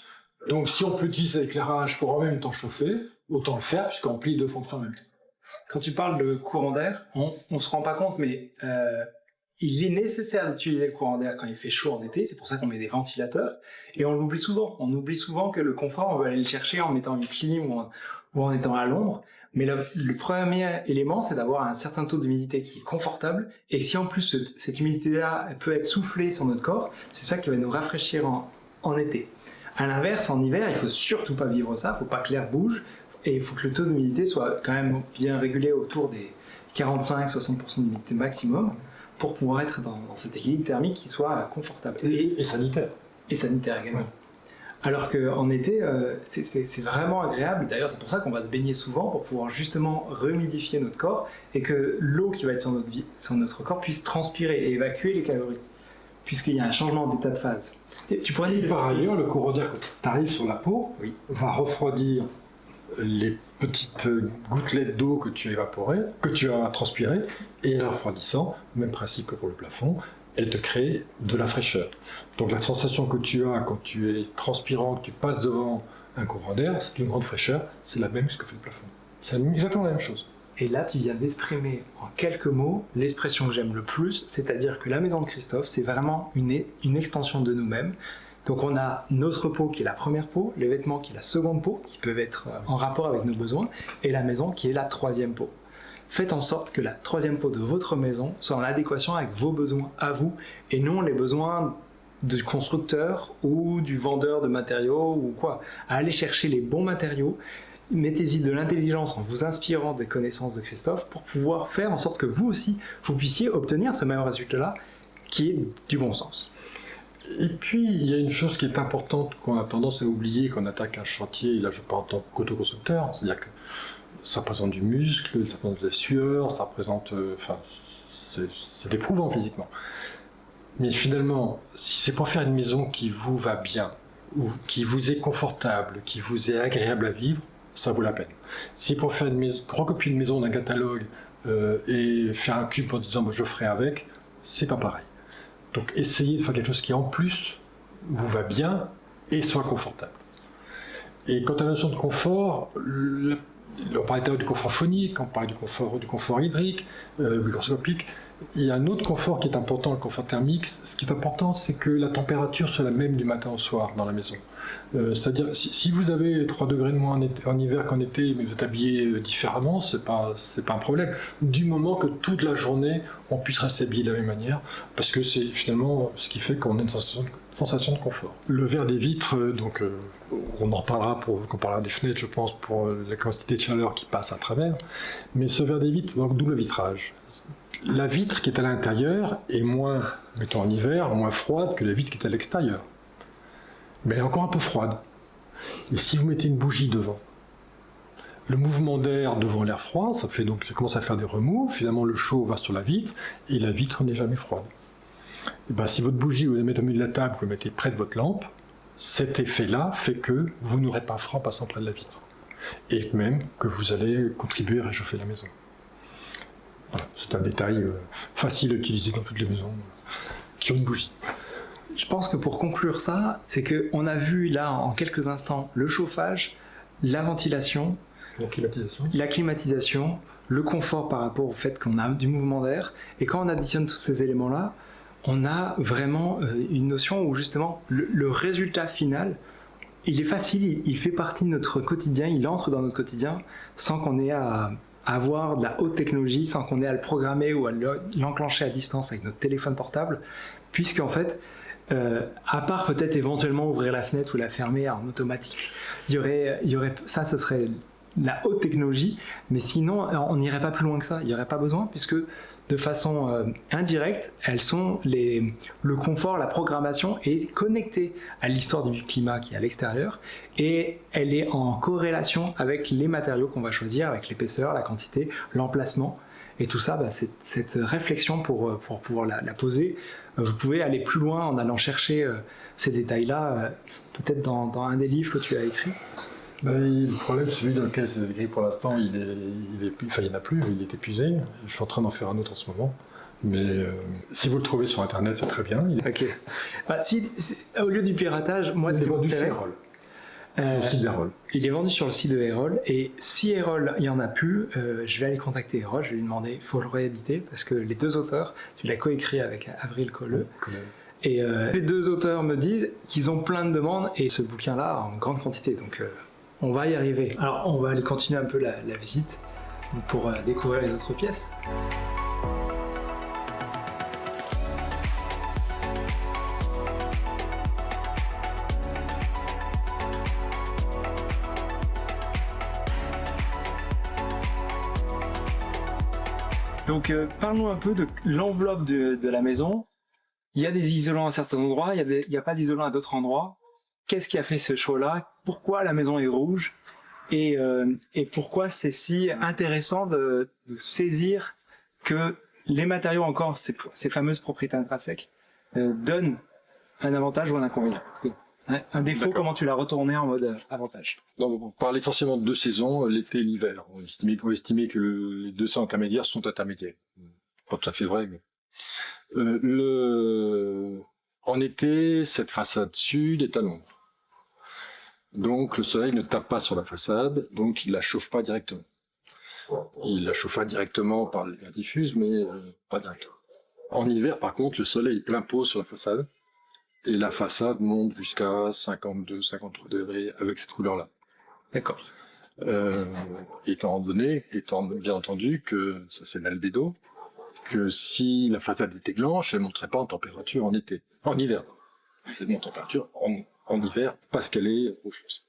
donc si on peut utiliser l'éclairage pour en même temps chauffer, autant le faire puisqu'on plie deux fonctions en même temps. Quand tu parles de courant d'air, on se rend pas compte, mais il est nécessaire d'utiliser le courant d'air quand il fait chaud en été, c'est pour ça qu'on met des ventilateurs, et on l'oublie souvent. On oublie souvent que le confort, on veut aller le chercher en mettant une clim ou en étant à l'ombre, mais le premier élément, c'est d'avoir un certain taux d'humidité qui est confortable, et si en plus cette humidité-là peut être soufflée sur notre corps, c'est ça qui va nous rafraîchir en été. À l'inverse, en hiver, il faut surtout pas vivre ça, il faut pas que l'air bouge, et il faut que le taux d'humidité soit quand même bien régulé autour des 45-60% d'humidité maximum, pour pouvoir être dans cet équilibre thermique qui soit confortable. Et sanitaire. Et sanitaire également. Ouais. Alors qu'en été, c'est vraiment agréable. D'ailleurs, c'est pour ça qu'on va se baigner souvent, pour pouvoir justement rehumidifier notre corps et que l'eau qui va être sur notre corps puisse transpirer et évacuer les calories, puisqu'il y a un changement d'état de phase. Tu pourrais dire... Par ailleurs, le courant d'air que tu arrives sur la peau va refroidir les petites gouttelettes d'eau que tu as évaporées, que tu as transpirées, et en refroidissant, même principe que pour le plafond, elle te crée de la fraîcheur. Donc la sensation que tu as quand tu es transpirant, que tu passes devant un courant d'air, c'est une grande fraîcheur, c'est la même que ce que fait le plafond. C'est exactement la même chose. Et là, tu viens d'exprimer en quelques mots l'expression que j'aime le plus, c'est-à-dire que la maison de Christophe, c'est vraiment une extension de nous-mêmes. Donc on a notre peau qui est la première peau, les vêtements qui est la seconde peau, qui peuvent être en rapport avec nos besoins, et la maison qui est la troisième peau. Faites en sorte que la troisième peau de votre maison soit en adéquation avec vos besoins à vous, et non les besoins du constructeur ou du vendeur de matériaux ou quoi. Allez chercher les bons matériaux, mettez-y de l'intelligence en vous inspirant des connaissances de Christophe pour pouvoir faire en sorte que vous aussi, vous puissiez obtenir ce même résultat-là qui est du bon sens. Et puis, il y a une chose qui est importante qu'on a tendance à oublier quand on attaque un chantier, et là je parle en tant qu'autoconstructeur, c'est-à-dire que ça représente du muscle, ça représente de la sueur, ça représente... c'est éprouvant physiquement. Mais finalement, si c'est pour faire une maison qui vous va bien, ou qui vous est confortable, qui vous est agréable à vivre, ça vaut la peine. Si c'est pour faire recopier une maison d'un catalogue et faire un cube en disant je ferai avec, c'est pas pareil. Donc essayez de faire quelque chose qui en plus vous va bien et soit confortable. Et quant à la notion de confort, on parlait du confort phonique, on parlait du confort hydrique, microscopique. Il y a un autre confort qui est important, le confort thermique. Ce qui est important, c'est que la température soit la même du matin au soir dans la maison. C'est-à-dire, si vous avez 3 degrés de moins en hiver qu'en été, mais vous êtes habillé différemment, c'est pas un problème. Du moment que toute la journée, on puisse rester habillé de la même manière, parce que c'est finalement ce qui fait qu'on a une sensation de confort. Le verre des vitres, donc on en reparlera quand on parlera des fenêtres, je pense, pour la quantité de chaleur qui passe à travers. Mais ce verre des vitres, donc d'où le vitrage. La vitre qui est à l'intérieur est moins, mettons en hiver, moins froide que la vitre qui est à l'extérieur. Mais elle est encore un peu froide. Et si vous mettez une bougie devant, le mouvement d'air devant l'air froid, ça commence à faire des remous, finalement le chaud va sur la vitre, et la vitre n'est jamais froide. Et ben, si votre bougie, vous la mettez au milieu de la table, vous la mettez près de votre lampe, cet effet-là fait que vous n'aurez pas froid en passant près de la vitre. Et même que vous allez contribuer à réchauffer la maison. Voilà, c'est un détail facile à utiliser dans toutes les maisons qui ont une bougie. Je pense que pour conclure ça, c'est qu'on a vu là en quelques instants le chauffage, la ventilation, la climatisation, le confort par rapport au fait qu'on a du mouvement d'air. Et quand on additionne tous ces éléments-là, on a vraiment une notion où justement le résultat final, il est facile, il fait partie de notre quotidien, il entre dans notre quotidien sans qu'on ait à avoir de la haute technologie, sans qu'on ait à le programmer ou à l'enclencher à distance avec notre téléphone portable, puisqu'en fait, à part peut-être éventuellement ouvrir la fenêtre ou la fermer en automatique, il y aurait ça, ce serait la haute technologie, mais sinon on n'irait pas plus loin que ça, il n'y aurait pas besoin, puisque de façon indirecte, elles sont le confort, la programmation est connectée à l'histoire du climat qui est à l'extérieur, et elle est en corrélation avec les matériaux qu'on va choisir, avec l'épaisseur, la quantité, l'emplacement. Et tout ça, cette réflexion pour pouvoir la poser, vous pouvez aller plus loin en allant chercher ces détails-là, peut-être dans un des livres que tu as écrit. Le problème, celui dans lequel c'est écrit pour l'instant, il n'y en a plus, il est épuisé. Je suis en train d'en faire un autre en ce moment. Mais si vous le trouvez sur Internet, c'est très bien. Ok. Au lieu du piratage, moi, c'est vendu chez Erol. Sur le site d'Erol. Il est vendu sur le site de Erol, et si Erol il n'y en a plus, je vais aller contacter Erol, je vais lui demander, il faut le rééditer, parce que les deux auteurs, tu l'as coécrit avec Avril Colleux, et les deux auteurs me disent qu'ils ont plein de demandes, et ce bouquin-là en grande quantité, donc on va y arriver. Alors on va aller continuer un peu la visite pour découvrir les autres pièces. Donc, parlons un peu de l'enveloppe de la maison. Il y a des isolants à certains endroits, il y a pas d'isolants à d'autres endroits. Qu'est-ce qui a fait ce choix-là? Pourquoi la maison est rouge? Et pourquoi c'est si intéressant de saisir que les matériaux, encore ces fameuses propriétés intrinsèques, donnent un avantage ou un inconvénient? Un défaut, D'accord. comment tu l'as retourné en mode avantage? Donc, on parle essentiellement de deux saisons, l'été et l'hiver. On estimait que les deux saisons intermédiaires sont intermédiaires. Pas tout à fait vrai, mais... En été, cette façade sud est à l'ombre. Donc le soleil ne tape pas sur la façade, donc il la chauffe pas directement. Il la chauffe indirectement par les lumière diffuse, mais pas directement. En hiver, par contre, le soleil est plein pot sur la façade, et la façade monte jusqu'à 52, 53 degrés avec cette couleur-là. D'accord. Étant bien entendu que, ça c'est l'albédo, que si la façade était blanche, elle ne monterait pas en température en hiver. Elle monte en température en hiver parce qu'elle est rouge foncé.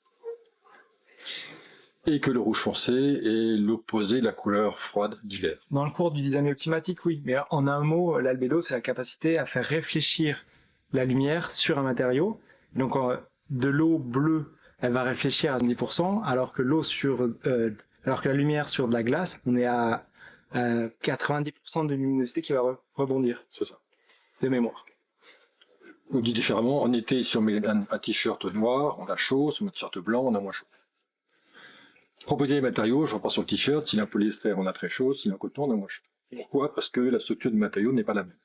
Et que le rouge foncé est l'opposé de la couleur froide d'hiver. Dans le cours du design climatique, oui, mais en un mot, l'albédo, c'est la capacité à faire réfléchir la lumière sur un matériau. Donc, de l'eau bleue, elle va réfléchir à 10%, alors que la lumière sur de la glace, on est à 90% de luminosité qui va rebondir. C'est ça. De mémoire. On dit différemment, en été, si on met un t-shirt noir, on a chaud, si on met un t-shirt blanc, on a moins chaud. Propriété des matériaux, je reprends sur le t-shirt, s'il est en polyester, on a très chaud, s'il est en coton, on a moins chaud. Pourquoi? Parce que la structure du matériau n'est pas la même.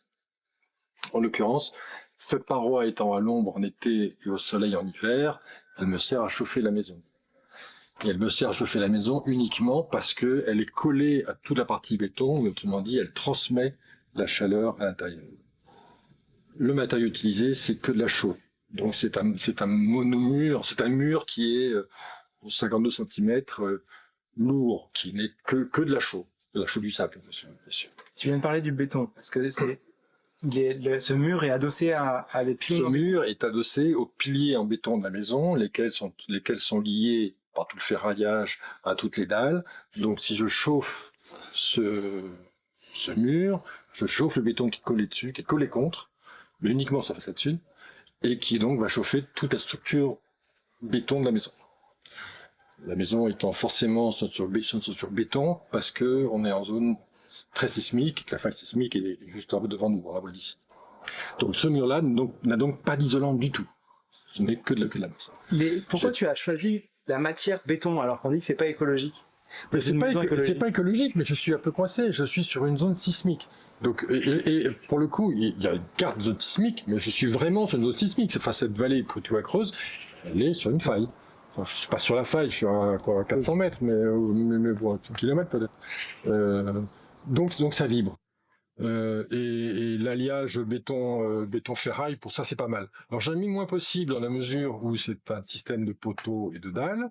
En l'occurrence, cette paroi étant à l'ombre en été et au soleil en hiver, elle me sert à chauffer la maison. Et elle me sert à chauffer la maison uniquement parce qu'elle est collée à toute la partie béton, mais autrement dit, elle transmet la chaleur à l'intérieur. Le matériau utilisé, c'est que de la chaux. Donc c'est un monomur, c'est un mur qui est 52 cm lourd, qui n'est que de la chaux du sable, bien sûr. Tu viens de parler du béton, parce que ce mur est adossé à des piliers. Ce mur est adossé aux piliers en béton de la maison, lesquels sont liés par tout le ferraillage à toutes les dalles. Donc si je chauffe ce mur, je chauffe le béton qui est collé dessus, qui est collé contre, mais uniquement sur la façade sud, et qui donc va chauffer toute la structure béton de la maison. La maison étant forcément sur béton, parce que on est en zone très sismique, que la faille sismique est juste un peu devant nous, on la voit d'ici. Donc ce mur-là n'a donc pas d'isolant du tout. Ce n'est que de la masse. Pourquoi tu as choisi la matière béton alors qu'on dit que c'est pas écologique? Mais c'est pas écologique, mais je suis un peu coincé. Je suis sur une zone sismique. Donc, et pour le coup, il y a une carte de zone sismique, mais je suis vraiment sur une zone sismique. Cette vallée que tu vois creuse, elle est sur une faille. Enfin, je suis pas sur la faille, je suis à 400 mètres, mais bon, 1 kilomètre peut-être. Donc ça vibre. Et l'alliage béton ferraille, pour ça c'est pas mal. Alors j'en ai mis le moins possible dans la mesure où c'est un système de poteaux et de dalles.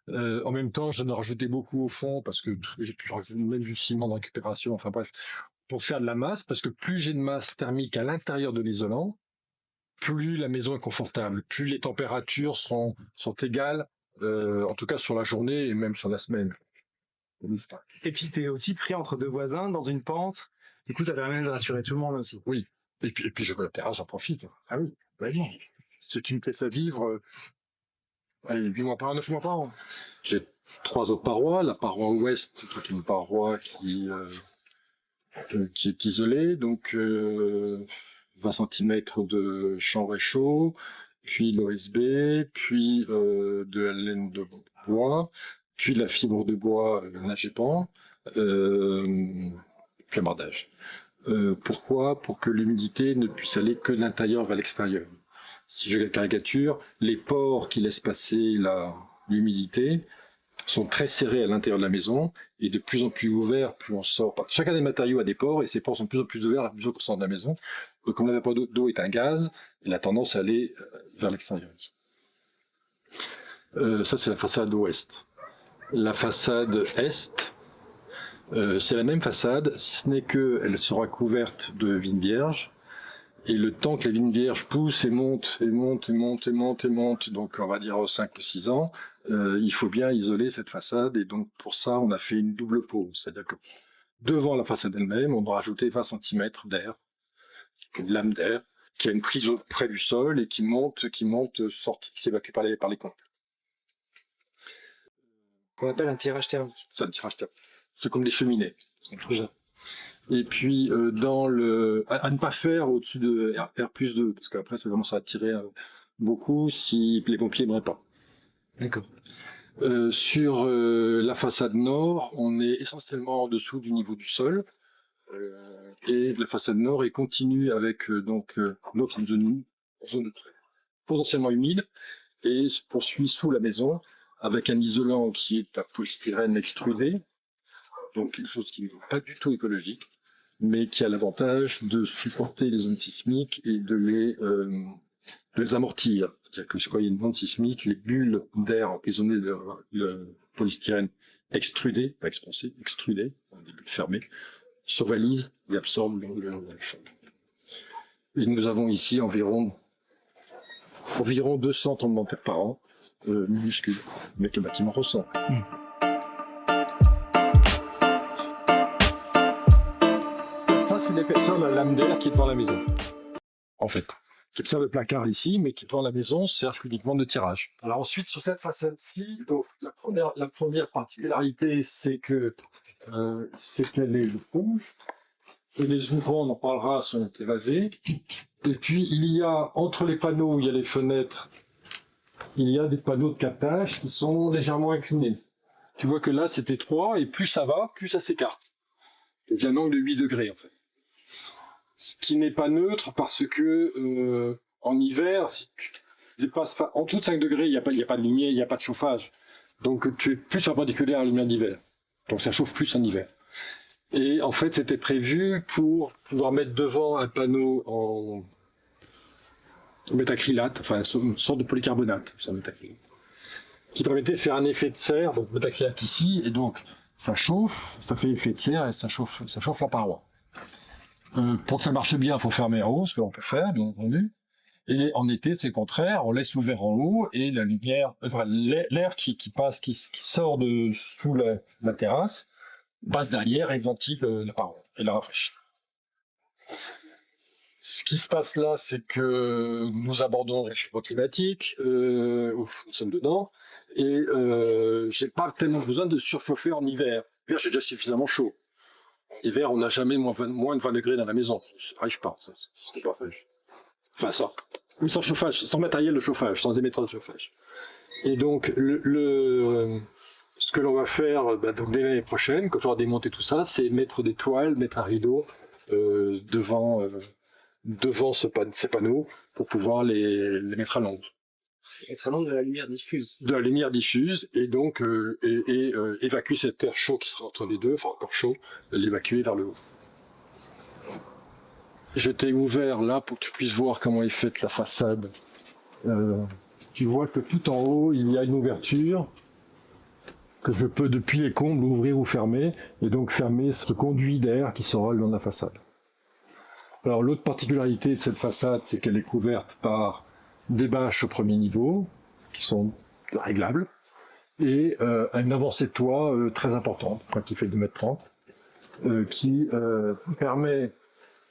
En même temps, j'en ai rajouté beaucoup au fond parce que j'ai pu rajouter même du ciment de récupération. Enfin bref, pour faire de la masse, parce que plus j'ai de masse thermique à l'intérieur de l'isolant, plus la maison est confortable, plus les températures sont égales, en tout cas sur la journée et même sur la semaine. Et puis t'es aussi pris entre deux voisins dans une pente. Du coup, ça permet de rassurer tout le monde aussi. Oui. Et puis je vois la terrasse, j'en profite. Ah oui, vraiment. C'est une pièce à vivre. Allez, 8 mois par an, 9 mois par an. J'ai 3 autres parois. La paroi ouest, qui est une paroi qui est isolée, donc 20 cm de chambre et chaud, puis l'OSB, puis de la laine de bois, puis de la fibre de bois nagépant, puis un bardage. Pourquoi? Pour que l'humidité ne puisse aller que de l'intérieur vers l'extérieur. Si je caricature, les pores qui laissent passer l'humidité sont très serrés à l'intérieur de la maison et de plus en plus ouverts plus on sort. Chacun des matériaux a des pores et ces pores sont de plus en plus ouverts à mesure qu'on sort de la maison. Donc comme la vapeur d'eau est un gaz, il a tendance à aller vers l'extérieur. Ça c'est la façade ouest. La façade est, c'est la même façade, si ce n'est qu'elle sera couverte de vignes vierges. Et le temps que la vigne vierge pousse et monte, donc on va dire 5 ou 6 ans, il faut bien isoler cette façade. Et donc pour ça, on a fait une double peau. C'est-à-dire que devant la façade elle-même, on a rajouté 20 cm d'air, une lame d'air, qui a une prise près du sol et qui monte, qui s'évacue par les comptes. Qu'on appelle un tirage thermique. C'est un tirage thermique. C'est comme des cheminées. Et puis, à ne pas faire au-dessus de R+2, parce qu'après, ça commence à tirer beaucoup si les pompiers n'aimeraient pas. D'accord. Sur la façade nord, on est essentiellement en dessous du niveau du sol. Et la façade nord est continue avec notre zone potentiellement humide et se poursuit sous la maison avec un isolant qui est un polystyrène extrudé, donc quelque chose qui n'est pas du tout écologique, mais qui a l'avantage de supporter les zones sismiques et de les amortir. C'est-à-dire que quand il y a une bande sismique, les bulles d'air emprisonnées de le polystyrène extrudé, pas expansé, extrudé, des bulles fermées, survalisent et absorbent le choc. Et nous avons ici environ 200 tremblements de terre par an, minuscules, mais que le bâtiment ressent. Ça, c'est l'épaisseur de la lame d'air qui est devant la maison, en fait. Qui observe le placard ici, mais qui devant la maison sert uniquement de tirage. Alors ensuite, sur cette façade-ci, donc la première particularité, c'est qu'elle est le pont. Et les ouvrants, on en parlera, sont évasés. Et puis, il y a, entre les panneaux où il y a les fenêtres, il y a des panneaux de captage qui sont légèrement inclinés. Tu vois que là, c'est étroit, et plus ça va, plus ça s'écarte. Il y a un angle de 8 degrés, en fait. Ce qui n'est pas neutre parce que, en hiver, si tu dépasses, en dessous de 5 degrés, il n'y a pas de lumière, il n'y a pas de chauffage. Donc, tu es plus perpendiculaire à la lumière d'hiver. Donc, ça chauffe plus en hiver. Et en fait, c'était prévu pour pouvoir mettre devant un panneau en métacrylate, enfin une sorte de polycarbonate, c'est un métacrylate, qui permettait de faire un effet de serre, donc métacrylate ici, et donc ça chauffe, ça fait effet de serre et ça chauffe la paroi. Pour que ça marche bien, il faut fermer en haut, ce que l'on peut faire, bien entendu. Et en été, c'est le contraire, on laisse ouvert en haut et la lumière, l'air qui sort de sous la terrasse, passe derrière et ventile la paroi et la rafraîchit. Ce qui se passe là, c'est que nous abordons le réchauffement climatique, nous sommes dedans, et j'ai pas tellement besoin de surchauffer en hiver. L'hiver, j'ai déjà suffisamment chaud. L'hiver, on n'a jamais moins de 20 degrés dans la maison. Ça n'arrive pas, c'est pas fait. Enfin, ça. Ou sans chauffage, sans matériel de chauffage, sans émetteur de chauffage. Et donc, ce que l'on va faire donc dès l'année prochaine, quand j'aurai démonté tout ça, c'est mettre des toiles, mettre un rideau devant ces panneaux pour pouvoir les mettre à l'ombre. Mettre à l'ombre de la lumière diffuse. De la lumière diffuse, et donc évacuer cet air chaud qui sera entre les deux, enfin encore chaud, l'évacuer vers le haut. Je t'ai ouvert là pour que tu puisses voir comment est faite la façade. Tu vois que tout en haut, il y a une ouverture que je peux, depuis les combles, ouvrir ou fermer, et donc fermer ce conduit d'air qui sera le long de la façade. Alors l'autre particularité de cette façade, c'est qu'elle est couverte par des bâches au premier niveau, qui sont réglables, et une avancée de toit très importante, qui fait 2,30 m, qui permet...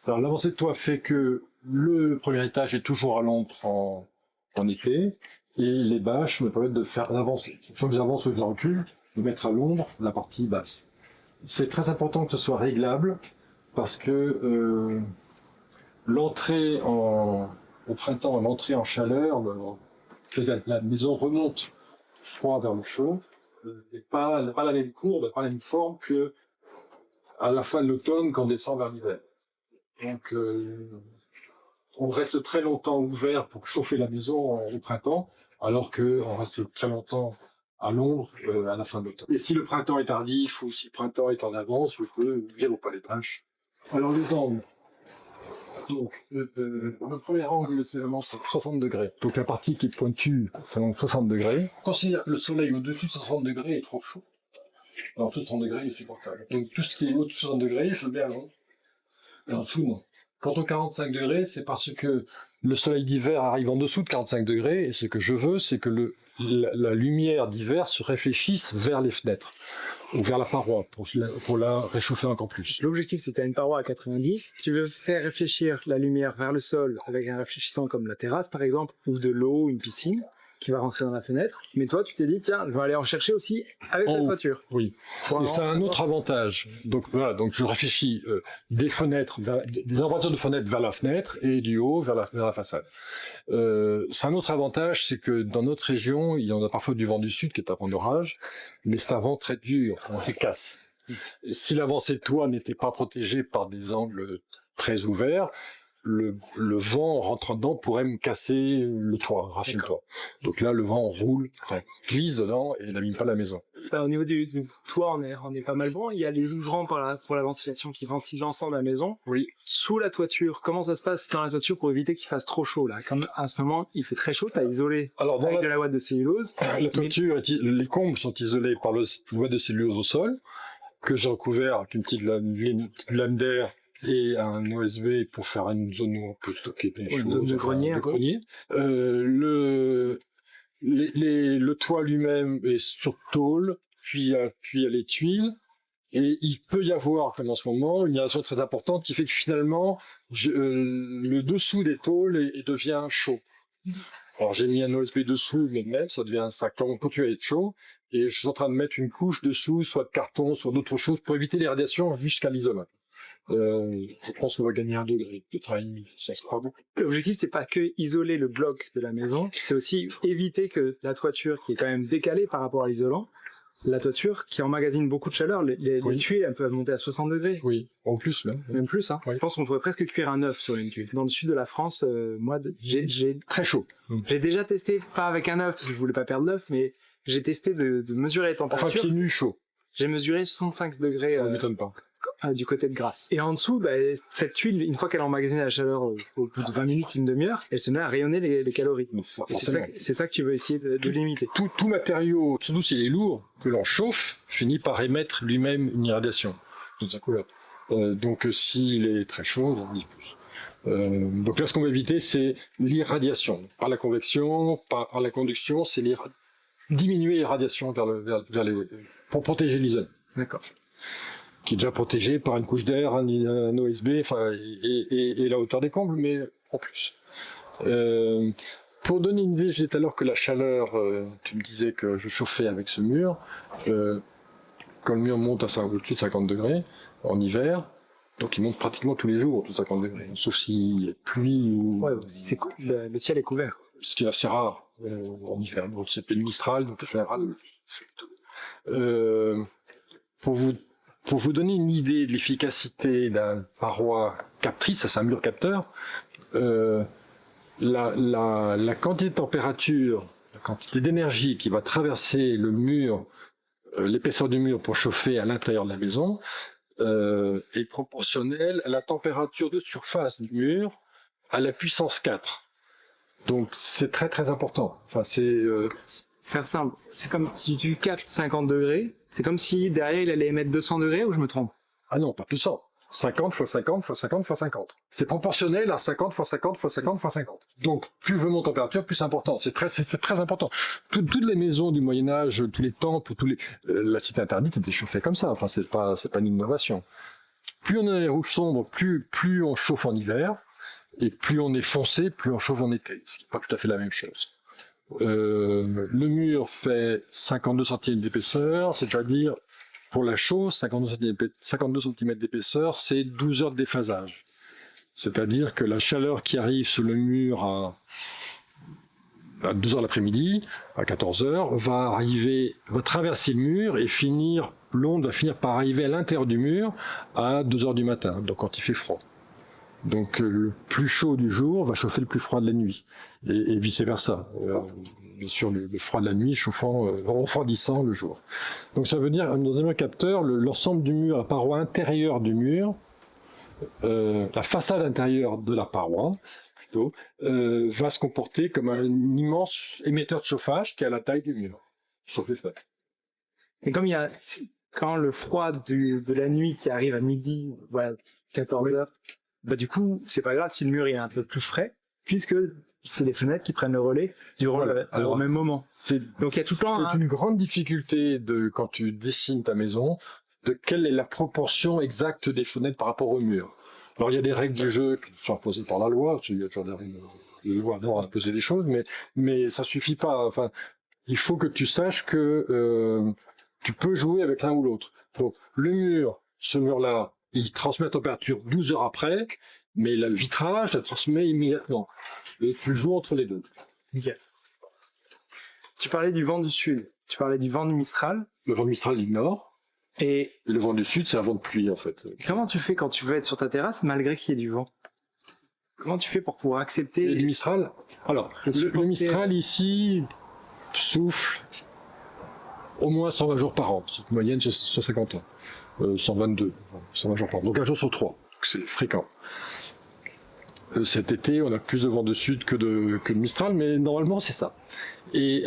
Alors l'avancée de toit fait que le premier étage est toujours à l'ombre en été, et les bâches me permettent de faire l'avancer. Soit que j'avance ou que je recule, de mettre à l'ombre la partie basse. C'est très important que ce soit réglable, parce que l'entrée au printemps et l'entrée en chaleur, la maison remonte froid vers le chaud, et pas la même courbe, pas la même forme que à la fin de l'automne quand on descend vers l'hiver. Donc on reste très longtemps ouvert pour chauffer la maison au printemps, alors qu'on reste très longtemps à l'ombre à la fin de l'automne. Et si le printemps est tardif ou si le printemps est en avance, je peux ouvrir ou pas les bâches. Alors les angles. Donc le premier angle, c'est vraiment 60 degrés. Donc la partie qui est pointue, c'est donc 60 degrés. On considère que le soleil au-dessus de 60 degrés est trop chaud. Alors en dessous de 60 degrés, il est supportable. Donc tout ce qui est au-dessus de 60 degrés, je le mets à l'ombre. Et en dessous, non. Quant aux 45 degrés, c'est parce que le soleil d'hiver arrive en dessous de 45 degrés, et ce que je veux, c'est que la lumière d'hiver se réfléchisse vers les fenêtres. vers la paroi pour la réchauffer encore plus. L'objectif, c'est que tu as une paroi à 90, tu veux faire réfléchir la lumière vers le sol avec un réfléchissant comme la terrasse par exemple, ou de l'eau, une piscine qui va rentrer dans la fenêtre. Mais toi, tu t'es dit, tiens, je vais aller en chercher aussi avec la toiture. Oui. Et ça a un autre avantage. Donc voilà, donc je réfléchis des fenêtres, des embrasures de fenêtres vers la fenêtre et du haut vers la façade. C'est un autre avantage, c'est que dans notre région, il y en a parfois du vent du sud qui est un vent d'orage, mais c'est un vent très dur, qui casse. Et si l'avancée de toit n'était pas protégée par des angles très ouverts, le vent rentrant dedans pourrait me casser le toit, arracher le toit. Donc là, le vent roule, glisse dedans et n'abîme pas la maison. Au niveau du toit, on est pas mal bon. Il y a les ouvrants pour la ventilation qui ventilent l'ensemble de la maison. Oui. Sous la toiture, comment ça se passe dans la toiture pour éviter qu'il fasse trop chaud là? Comme à ce moment, il fait très chaud, t'as isolé avec de la ouate de cellulose. La toiture, les combles sont isolés par le ouate de cellulose au sol, que j'ai recouvert avec une petite lame d'air et un OSB pour faire une zone où on peut stocker des choses. Une zone de grenier. Le toit lui-même est sur tôle, puis à les tuiles. Et il peut y avoir, comme en ce moment, une isolation très importante qui fait que finalement, le dessous des tôles devient chaud. Alors j'ai mis un OSB dessous, mais même ça continue à être chaud. Et je suis en train de mettre une couche dessous, soit de carton, soit d'autres choses, pour éviter les radiations jusqu'à l'isolement. Je pense qu'on va gagner 1 degré, peut-être 1,5, ça sera beaucoup. L'objectif, c'est pas que isoler le bloc de la maison, c'est aussi éviter que la toiture, qui est quand même décalée par rapport à l'isolant, la toiture qui emmagasine beaucoup de chaleur, les tuiles, elles peuvent monter à 60 degrés. Oui, en plus, là. Même plus, hein. Oui. Je pense qu'on pourrait presque cuire un œuf sur une tuile. Dans le sud de la France, moi, j'ai très chaud. J'ai déjà testé, pas avec un œuf, parce que je voulais pas perdre l'œuf, mais j'ai testé de mesurer les températures. Enfin, pieds nus chaud. J'ai mesuré 65 degrés. Ça m'étonne pas. Du côté de Grasse. Et en dessous, cette tuile, une fois qu'elle a emmagasiné la chaleur au bout de 20 minutes, une demi-heure, elle se met à rayonner les calories. C'est ça que tu veux essayer de limiter. Tout matériau, surtout s'il est lourd, que l'on chauffe, finit par émettre lui-même une irradiation de sa couleur. Donc s'il est très chaud, on dit plus. Donc là, ce qu'on veut éviter, c'est l'irradiation. Par la convection, par la conduction, c'est diminuer les radiations pour protéger l'isolant. D'accord. Qui est déjà protégé par une couche d'air, un OSB, et la hauteur des combles, mais en plus. Pour donner une idée, je disais tout à l'heure que la chaleur, tu me disais que je chauffais avec ce mur, quand le mur monte au-dessus de 50 degrés, en hiver, donc il monte pratiquement tous les jours au-dessus de 50 degrés, sauf s'il y a pluie ou... Ouais, le ciel est couvert. Ce qui est assez rare en hiver, donc c'était le Mistral, donc en général... Pour vous donner une idée de l'efficacité d'un paroi captrice, ça c'est un mur capteur, la quantité de température, la quantité d'énergie qui va traverser le mur, l'épaisseur du mur pour chauffer à l'intérieur de la maison, est proportionnelle à la température de surface du mur à la puissance 4. Donc c'est très très important. Enfin faire simple, c'est comme si tu captes 50 degrés, c'est comme si derrière il allait émettre 200 degrés, ou je me trompe? Ah non, pas 200. 50 x 50 x 50 x 50. C'est proportionnel à 50 x 50 x 50 x 50. Donc, plus je monte en température, plus c'est important. C'est très important. Toutes les maisons du Moyen-Âge, tous les temples, la cité interdite était chauffée comme ça. Enfin, c'est pas une innovation. Plus on a les rouges sombres, plus on chauffe en hiver, et plus on est foncé, plus on chauffe en été. Ce qui n'est pas tout à fait la même chose. Le mur fait 52 cm d'épaisseur, c'est-à-dire pour la chausse, 52 cm d'épaisseur, c'est 12 heures de déphasage. C'est-à-dire que la chaleur qui arrive sur le mur à 2 heures l'après-midi, à 14 heures, va traverser le mur et l'onde va finir par arriver à l'intérieur du mur à 2 heures du matin, donc quand il fait froid. Donc le plus chaud du jour va chauffer le plus froid de la nuit, et vice-versa. Bien sûr, le froid de la nuit refroidissant le jour. Donc ça veut dire, dans un mur capteur, l'ensemble du mur, la paroi intérieure du mur, la façade intérieure de la paroi, plutôt, va se comporter comme un immense émetteur de chauffage qui a la taille du mur. Sauf les fenêtres. Et quand le froid de la nuit qui arrive à midi, voilà, 14 heures, du coup, c'est pas grave si le mur est un peu plus frais, puisque c'est les fenêtres qui prennent le relais durant au même moment. Donc il y a tout le temps une grande difficulté quand tu dessines ta maison, de quelle est la proportion exacte des fenêtres par rapport au mur. Alors il y a des règles du jeu qui sont imposées par la loi, il y a toujours des lois à imposer des choses, mais ça suffit pas. Enfin, il faut que tu saches que tu peux jouer avec l'un ou l'autre. Donc ce mur-là, il transmet la température 12 heures après, mais le vitrage, ça transmet immédiatement. Et tu joues entre les deux. Nickel. Tu parlais du vent du sud, tu parlais du vent du Mistral. Le vent du Mistral est du nord. Et le vent du sud, c'est un vent de pluie, en fait. Comment tu fais quand tu veux être sur ta terrasse, malgré qu'il y ait du vent? Comment tu fais pour pouvoir accepter... Et le Mistral? Alors, le Mistral, ici, souffle au moins 120 jours par an. Cette moyenne, c'est 150 ans. 122, 120 jours par an. Donc un jour sur 3. C'est fréquent. Cet été, on a plus de vent de sud que de Mistral, mais normalement, c'est ça. Et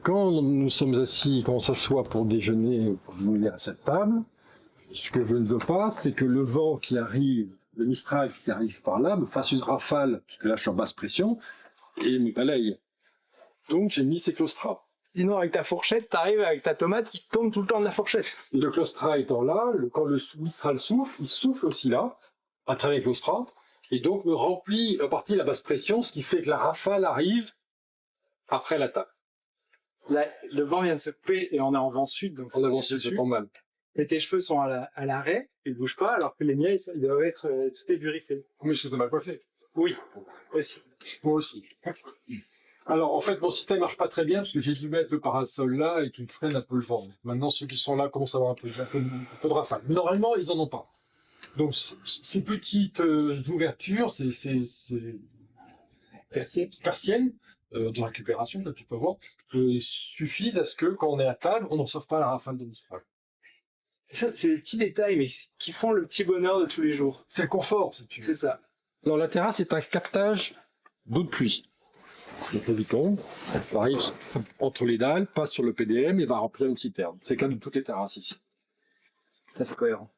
quand nous sommes assis, quand on s'assoit pour déjeuner, pour dîner à cette table, ce que je ne veux pas, c'est que le vent qui arrive, le Mistral qui arrive par là, me fasse une rafale, parce que là, je suis en basse pression, et me balaye. Donc, j'ai mis ces claustras. Sinon, avec ta fourchette, t'arrives avec ta tomate qui tombe tout le temps de la fourchette. Et le claustra étant là, quand le Mistral souffle, il souffle aussi là, à travers le claustra, et donc me remplit en partie la basse pression, ce qui fait que la rafale arrive après la table. Là, le vent vient de se couper et on est en vent sud, donc en vent sud, c'est pas mal. Et tes cheveux sont à l'arrêt, ils bougent pas, alors que les miens, ils doivent être tout éburifés. Mais c'est de mal coiffé. Oui, aussi. Moi aussi. Alors, en fait, mon système marche pas très bien parce que j'ai dû mettre le parasol là et qui freine un peu le vent. Maintenant, ceux qui sont là commencent à avoir un peu de rafale. Mais normalement, ils en ont pas. Donc, ces petites ouvertures, c'est persiennes de récupération, là, tu peux voir, suffisent à ce que, quand on est à table, on n'en sauve pas la rafale de Mistral. Ça, c'est des petits détails, mais qui font le petit bonheur de tous les jours. C'est le confort, si tu veux. C'est ça. Alors, la terrasse est un captage d'eau de pluie. Donc, le tombe, arrive entre les dalles, passe sur le PDM et va remplir une citerne. C'est le cas de toutes les terrasses ici. Ça, c'est cohérent.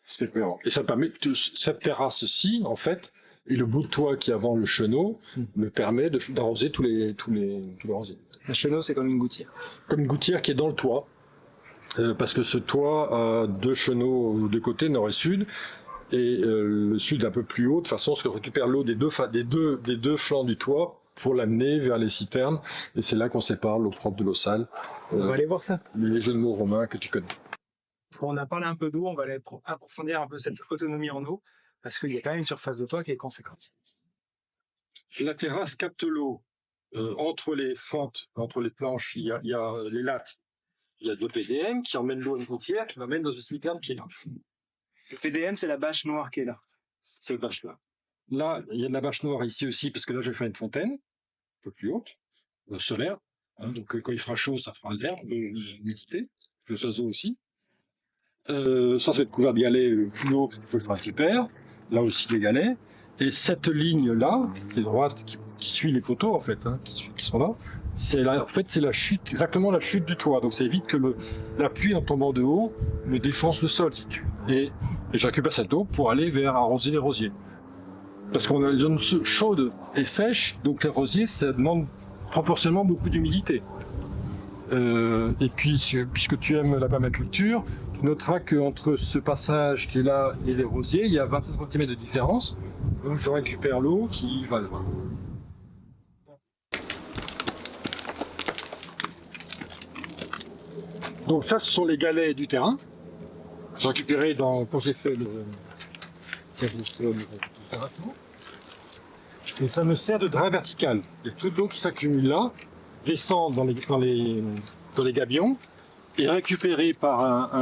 C'est cohérent. Et ça permet, cette terrasse-ci, en fait, et le bout de toit qui est avant le chenot, me permet d'arroser tous les rosiers. Le chenot, c'est comme une gouttière. Comme une gouttière qui est dans le toit. Parce que ce toit a 2 chenaux de côté, nord et sud, et le sud un peu plus haut, de façon à ce que récupère l'eau des deux flancs du toit pour l'amener vers les citernes, et c'est là qu'on sépare l'eau propre de l'eau sale. On va aller voir ça. Les jeux de mots romains que tu connais. On a parlé un peu d'eau, on va aller approfondir un peu cette autonomie en eau, parce qu'il y a quand même une surface de toit qui est conséquente. La terrasse capte l'eau entre les fentes, entre les planches, il y a les lattes. Il y a 2 PDM qui emmènent l'eau à une gouttière qui l'emmène dans une citerne qui est là. Le PDM, c'est la bâche noire qui est là. C'est la bâche là. Là, il y a de la bâche noire ici aussi, parce que là, j'ai fait une fontaine, un peu plus haute, solaire. Hein, donc, quand il fera chaud, ça fera l'air, l'humidité. Les oiseaux aussi. Ça va être couvert de galets plus haut, parce que je récupère. Là aussi, des galets. Et cette ligne-là, qui est droite, qui suit les poteaux, en fait, hein, qui sont là, c'est la chute, exactement la chute du toit. Donc, ça évite que la pluie, en tombant de haut, me défonce le sol, si tu veux. Et je récupère cette eau pour aller vers arroser les rosiers. Parce qu'on a une zone chaude et sèche, donc les rosiers, ça demande proportionnellement beaucoup d'humidité. Et puis, puisque tu aimes la permaculture, tu noteras qu'entre ce passage qui est là et les rosiers, il y a 25 cm de différence. Donc je récupère l'eau qui va là. Donc ça, ce sont les galets du terrain. J'ai récupéré quand j'ai fait le terrassement. Et ça me sert de drain vertical. Il y a toute l'eau qui s'accumule là, descend dans les gabions, et récupéré par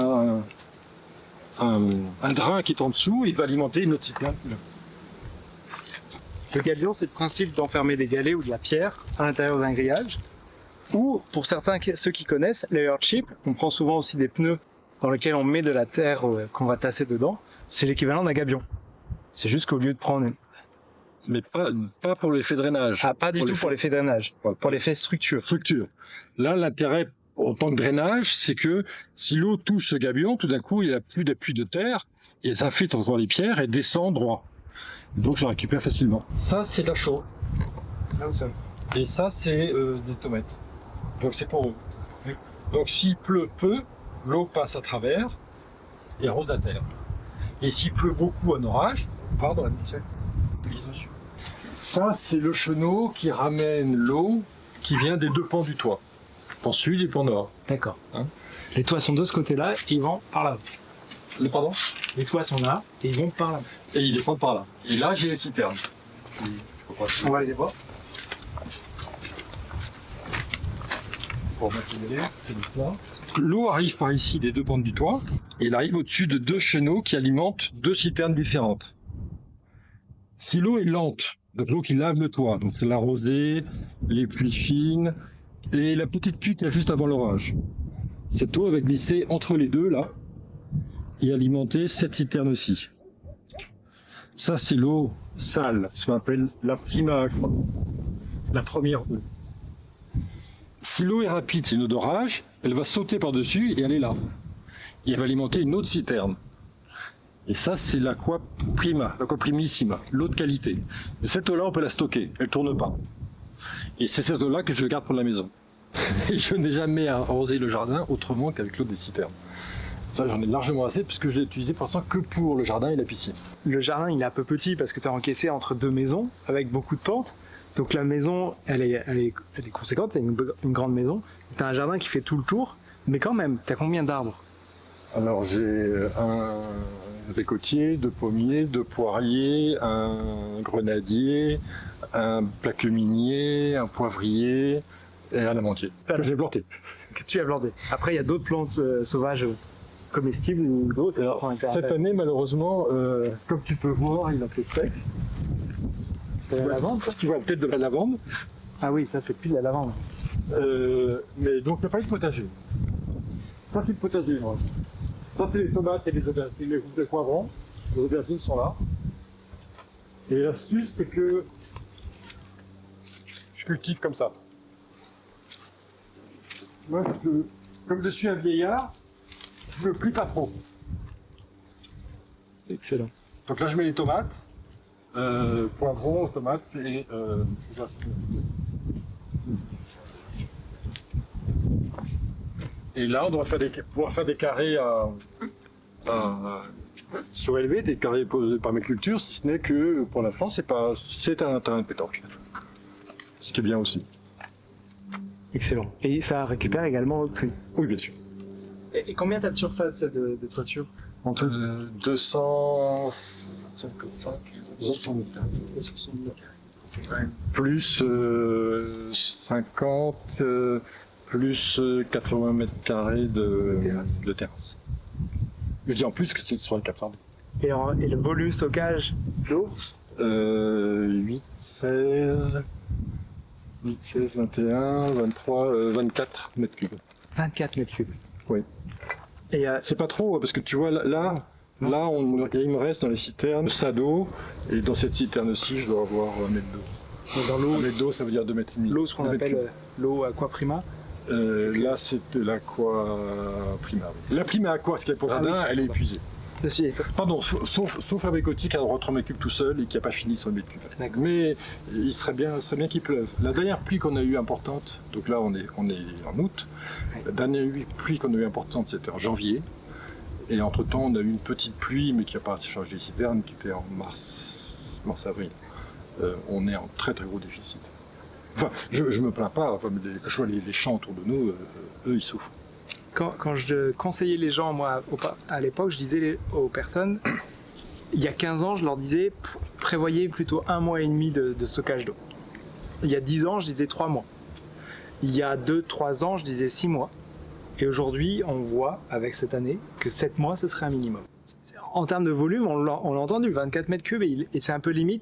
un drain qui est en dessous, il va alimenter une autre citerne. Le gabion, c'est le principe d'enfermer des galets ou de la pierre à l'intérieur d'un grillage. Ou, pour certains, ceux qui connaissent, les earthships, on prend souvent aussi des pneus dans lesquels on met de la terre qu'on va tasser dedans. C'est l'équivalent d'un gabion. C'est juste qu'au lieu de prendre... Mais pas pour l'effet drainage. Ah, pas du tout pour l'effet drainage. Pour l'effet structure. Là, l'intérêt en tant que drainage, c'est que si l'eau touche ce gabion, tout d'un coup, il n'y a plus d'appui de terre, et ça filtre dans les pierres et descend droit. Donc, je récupère facilement. Ça, c'est la chaux. Et ça, c'est des tomates. Donc c'est pour eux. Donc s'il pleut peu, l'eau passe à travers et arrose la terre. Et s'il pleut beaucoup en orage, on part dans la mise dessus. Ça, c'est le chenot qui ramène l'eau qui vient des deux pans du toit. Pans sud et pans nord. D'accord. Hein. Les toits sont de ce côté-là et ils vont par là. Pardon. Les toits sont là et ils vont par là. Et ils descendent par là. Et là, j'ai les citernes. On va aller voir. L'eau arrive par ici des deux pentes du toit et elle arrive au-dessus de deux chenaux qui alimentent deux citernes différentes. Si l'eau est lente, donc l'eau qui lave le toit, donc c'est la rosée, les pluies fines et la petite pluie qu'il y a juste avant l'orage. Cette eau va glisser entre les deux là et alimenter cette citerne aussi. Ça c'est l'eau sale, ce qu'on appelle la prima aqua, la première eau. Si l'eau est rapide, c'est une eau d'orage, elle va sauter par-dessus et elle est là. Et elle va alimenter une autre citerne. Et ça, c'est l'aqua prima, l'aqua primissima, l'eau de qualité. Et cette eau-là, on peut la stocker, elle tourne pas. Et c'est cette eau-là que je garde pour la maison. Et je n'ai jamais arrosé le jardin autrement qu'avec l'eau des citernes. Ça, j'en ai largement assez puisque je l'ai utilisé pour l'instant que pour le jardin et la piscine. Le jardin, il est un peu petit parce que tu as encaissé entre deux maisons avec beaucoup de pentes. Donc la maison, elle est conséquente, c'est une grande maison. Tu as un jardin qui fait tout le tour, mais quand même, tu as combien d'arbres? Alors j'ai un récotier, deux pommiers, deux poiriers, un grenadier, un plaqueminier, un poivrier et un amandier que j'ai planté. Que tu as planté. Après, il y a d'autres plantes sauvages comestibles ou d'autres. Alors, cette année, malheureusement, comme tu peux voir, il a fait sec. C'est la lavande. Tu vois peut-être de la lavande. Ah oui, ça fait plus de la lavande. Mais donc, il n'y a pas eu de potager. Ça, c'est le potager. Moi. Ça, c'est les tomates et les aubergines, les poivrons. Les aubergines sont là. Et l'astuce, c'est que je cultive comme ça. Moi, comme je suis un vieillard, je ne plie pas trop. Excellent. Donc là, je mets les tomates, poivrons, tomates et et là, on doit pouvoir faire des carrés surélevés, des carrés posés par mes cultures, si ce n'est que pour l'instant, c'est un terrain de pétanque. Ce qui est bien aussi. Excellent. Et ça récupère également votre pluie. Oui, bien sûr. Et combien tu as de surface de toiture en tout? 255. Plus 50, plus 80 mètres carrés de terrasse. Je dis en plus que c'est sur le Cap Nord. Et le volume stockage d'eau? 8, 16, 21, 23, 24 mètres cubes. 24 mètres cubes. Oui. Et c'est pas trop, parce que tu vois, là il me reste dans les citernes ça d'eau, et dans cette citerne-ci, je dois avoir 1 mètre d'eau. Dans l'eau, 1 mètre d'eau, ça veut dire 2 mètres et demi. L'eau, ce qu'on appelle l'eau aqua prima. Là, c'est de l'aqua prima. La prima aqua, ce qu'il y a pour le jardin, elle est épuisée. Pardon, sauf un récotier qui a 3 mètres cubes tout seul et qui n'a pas fini son mètre cube. Mais il serait bien qu'il pleuve. La dernière pluie qu'on a eue importante, donc là on est en août, la dernière pluie qu'on a eue importante c'était en janvier. Et entre-temps on a eu une petite pluie mais qui n'a pas assez changé les citernes, qui était en mars-avril. On est en très très gros déficit. Enfin, je me plains pas, enfin, quand je vois les champs autour de nous, eux ils souffrent. Quand je conseillais les gens, moi, à l'époque, je disais aux personnes, il y a 15 ans, je leur disais, prévoyez plutôt 1 mois et demi de stockage d'eau. Il y a 10 ans, je disais 3 mois. Il y a 2-3 ans, je disais 6 mois. Et aujourd'hui, on voit, avec cette année, que 7 mois, ce serait un minimum. En termes de volume, on l'a entendu, 24 mètres cubes, et c'est un peu limite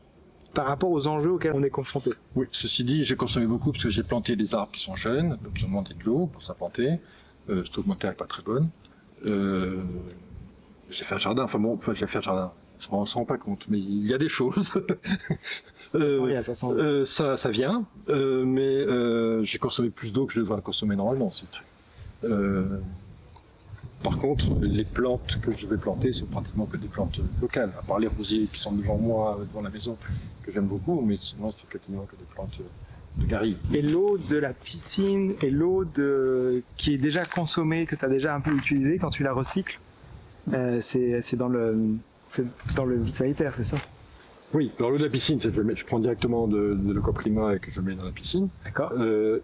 par rapport aux enjeux auxquels on est confronté. Oui, ceci dit, j'ai consommé beaucoup parce que j'ai planté des arbres qui sont jeunes, donc ils ont demandé de l'eau pour s'implanter. Cette augmentaire n'est pas très bonne. J'ai fait un jardin, j'ai fait un jardin, on ne se rend pas compte, mais il y a des choses. Ça vient, mais j'ai consommé plus d'eau que je devrais consommer normalement. Par contre, les plantes que je vais planter sont pratiquement que des plantes locales, à part les rosiers qui sont devant moi, devant la maison, que j'aime beaucoup, mais sinon c'est quasiment que des plantes de garrigue. Et l'eau de la piscine et qui est déjà consommée, que tu as déjà un peu utilisée quand tu la recycles, c'est dans le vide sanitaire, c'est ça? Oui, alors l'eau de la piscine, je prends directement de l'Aquaprima et que je mets dans la piscine. D'accord. L'eau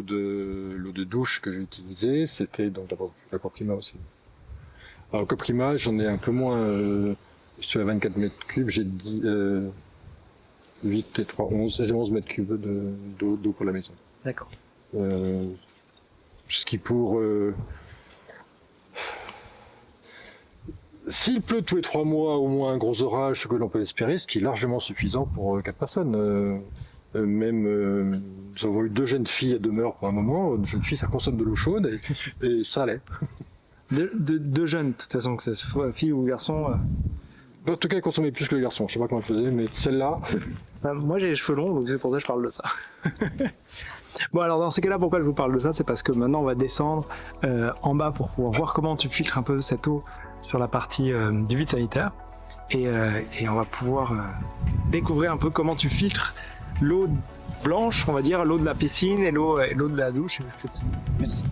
de douche que j'ai utilisée, c'était dans l'Aquaprima aussi. Alors l'Aquaprima, j'en ai un peu moins sur les 24 mètres cubes, j'ai dit 8 et 3, 11, j'ai 11 mètres cubes d'eau pour la maison. D'accord. Ce qui pour... S'il pleut tous les 3 mois, au moins un gros orage, ce que l'on peut espérer, ce qui est largement suffisant pour 4 personnes. Nous avons eu 2 jeunes filles à demeure pour un moment. Une jeune fille, ça consomme de l'eau chaude et ça allait. Deux jeunes, de toute façon, que ce soit fille ou garçon. En tout cas, elle consommait plus que les garçons. Je sais pas comment elle faisait, mais celle-là... Moi, j'ai les cheveux longs, donc c'est pour ça que je parle de ça. Bon, alors dans ces cas-là, pourquoi je vous parle de ça? C'est parce que maintenant, on va descendre en bas pour pouvoir voir comment tu filtres un peu cette eau sur la partie du vide sanitaire. Et on va pouvoir découvrir un peu comment tu filtres l'eau blanche, on va dire, l'eau de la piscine et l'eau de la douche, etc. Merci.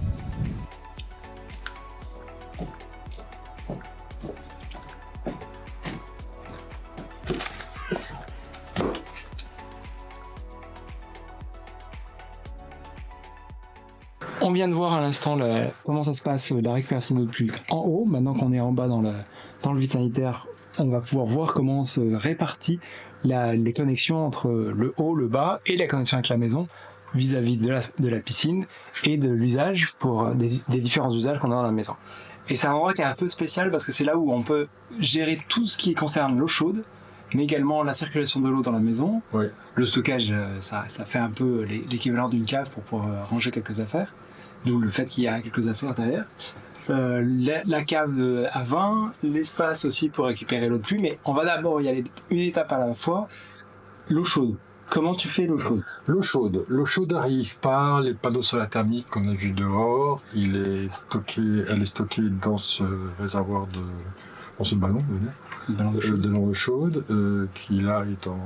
On vient de voir à l'instant comment ça se passe, la récupération d'eau de pluie en haut. Maintenant qu'on est en bas dans le vide sanitaire, on va pouvoir voir comment se répartit les connexions entre le haut, le bas et la connexion avec la maison vis-à-vis de la piscine et de l'usage pour des différents usages qu'on a dans la maison. Et c'est un endroit qui est un peu spécial parce que c'est là où on peut gérer tout ce qui concerne l'eau chaude, mais également la circulation de l'eau dans la maison. Oui. Le stockage, ça fait un peu l'équivalent d'une cave pour pouvoir ranger quelques affaires. D'où le fait qu'il y a quelques affaires derrière. La cave à vin, l'espace aussi pour récupérer l'eau de pluie, mais on va d'abord y aller une étape à la fois. L'eau chaude. Comment tu fais l'eau chaude? L'eau chaude arrive par les panneaux solaires thermiques qu'on a vus dehors. Elle est stockée dans ce réservoir dans ce ballon, de l'eau chaude, qui là est en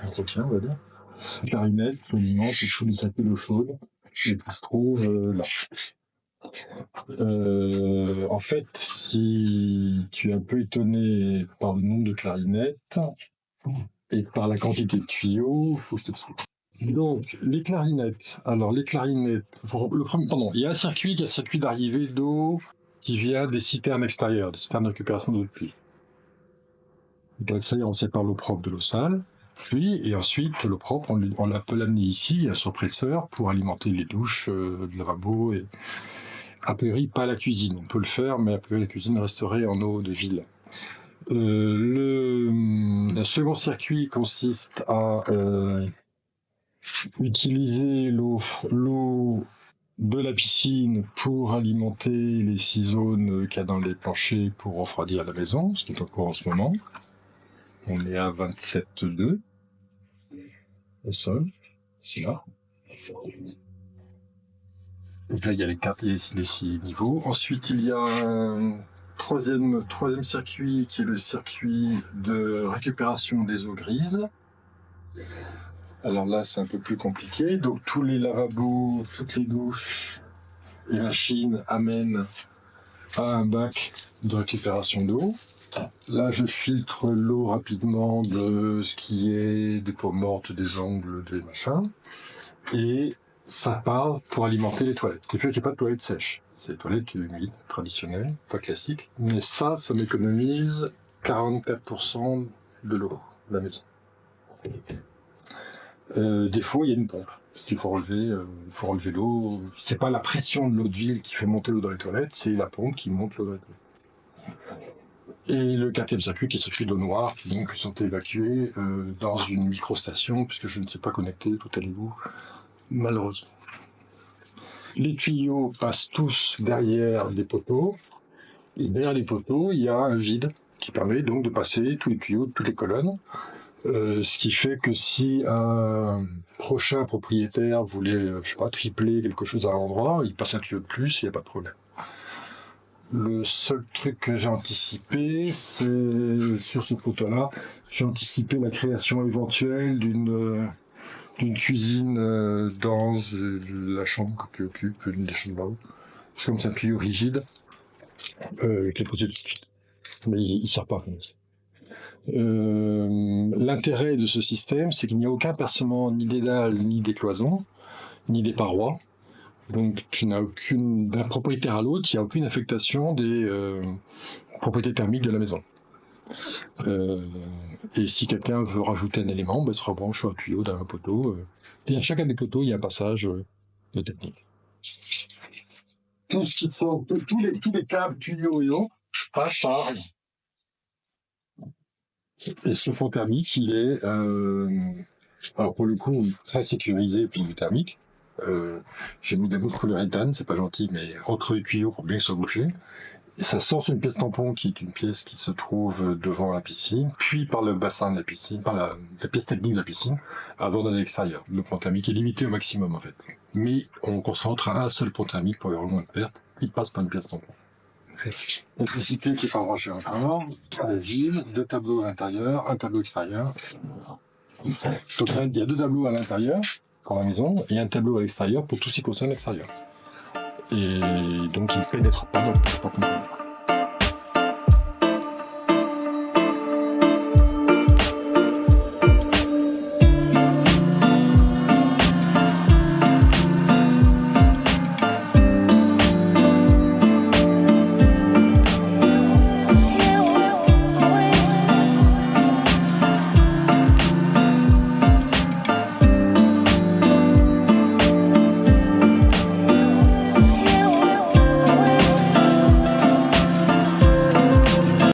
entretien, on va dire. Clarinette, qui alimente et chaud de taper l'eau chaude, et qui se trouve là. En fait, si tu es un peu étonné par le nombre de clarinettes et par la quantité de tuyaux, faut que je t'explique. Donc, les clarinettes. Alors, les clarinettes. Il y a un circuit d'arrivée d'eau qui vient des citernes extérieures, des citernes de récupération d'eau de pluie. Donc, ça y est, on sépare l'eau propre de l'eau sale. Et ensuite, l'eau propre, on peut l'amener ici, un surpresseur, pour alimenter les douches, le lavabo, et a priori pas la cuisine. On peut le faire, mais a priori la cuisine resterait en eau de ville. Le second circuit consiste à utiliser l'eau de la piscine pour alimenter les 6 zones qu'il y a dans les planchers pour refroidir la maison, ce qui est encore en ce moment. On est à 27,2 au sol, c'est là. Donc là, il y a les 6 niveaux. Ensuite, il y a un troisième circuit qui est le circuit de récupération des eaux grises. Alors là, c'est un peu plus compliqué. Donc tous les lavabos, toutes les douches, les machines amènent à un bac de récupération d'eau. Là, je filtre l'eau rapidement de ce qui est des peaux mortes, des ongles, des machins. Et ça part pour alimenter les toilettes. Ce qui fait que j'ai pas de toilettes sèches. C'est des toilettes humides, traditionnelles, pas classiques. Mais ça m'économise 44% de l'eau de la maison. Des fois, il y a une pompe. Parce qu'il faut relever l'eau. C'est pas la pression de l'eau de ville qui fait monter l'eau dans les toilettes, c'est la pompe qui monte l'eau dans les toilettes. Et le 4e circuit qui est le circuit d'eau noire, qui donc sont évacués dans une microstation, puisque je ne sais pas connecter tout à l'égout, malheureusement. Les tuyaux passent tous derrière des poteaux, et derrière les poteaux, il y a un vide qui permet donc de passer tous les tuyaux de toutes les colonnes, ce qui fait que si un prochain propriétaire voulait, tripler quelque chose à un endroit, il passe un tuyau de plus, il n'y a pas de problème. Le seul truc que j'ai anticipé, c'est sur ce poteau-là, j'ai anticipé la création éventuelle d'une cuisine dans la chambre qui occupe une des chambres là-haut. C'est comme c'est un tuyau rigide qui est posé tout de suite. Mais il sert pas. L'intérêt de ce système, c'est qu'il n'y a aucun percement ni des dalles, ni des cloisons, ni des parois. Donc tu n'as aucune, d'un propriétaire à l'autre, il n'y a aucune affectation des propriétés thermiques de la maison. Et si quelqu'un veut rajouter un élément, il se rebranche sur un tuyau d'un poteau. Et à chacun des poteaux, il y a un passage de technique. Tous les câbles, tuyaux et eau passent par. Et ce pont thermique, il est, alors pour le coup, très sécurisé pour le thermique. J'ai mis de la boucle polyuréthane, c'est pas gentil, mais entre les tuyaux pour bien qu'ils soient bouchés. Et ça sort sur une pièce tampon qui est une pièce qui se trouve devant la piscine, puis par le bassin de la piscine, par la pièce technique de la piscine, avant d'aller à l'extérieur. Le pont thermique est limité au maximum en fait. Mais on concentre un seul pont thermique pour avoir moins de pertes, il passe par une pièce tampon. L'électricité qui est pas branchée encore, à la ville, 2 tableaux à l'intérieur, un tableau extérieur. Donc là, il y a 2 tableaux à l'intérieur pour la maison et un tableau à l'extérieur pour tout ce qui concerne l'extérieur. Et donc il pénètre pas dans le porte-monnaie.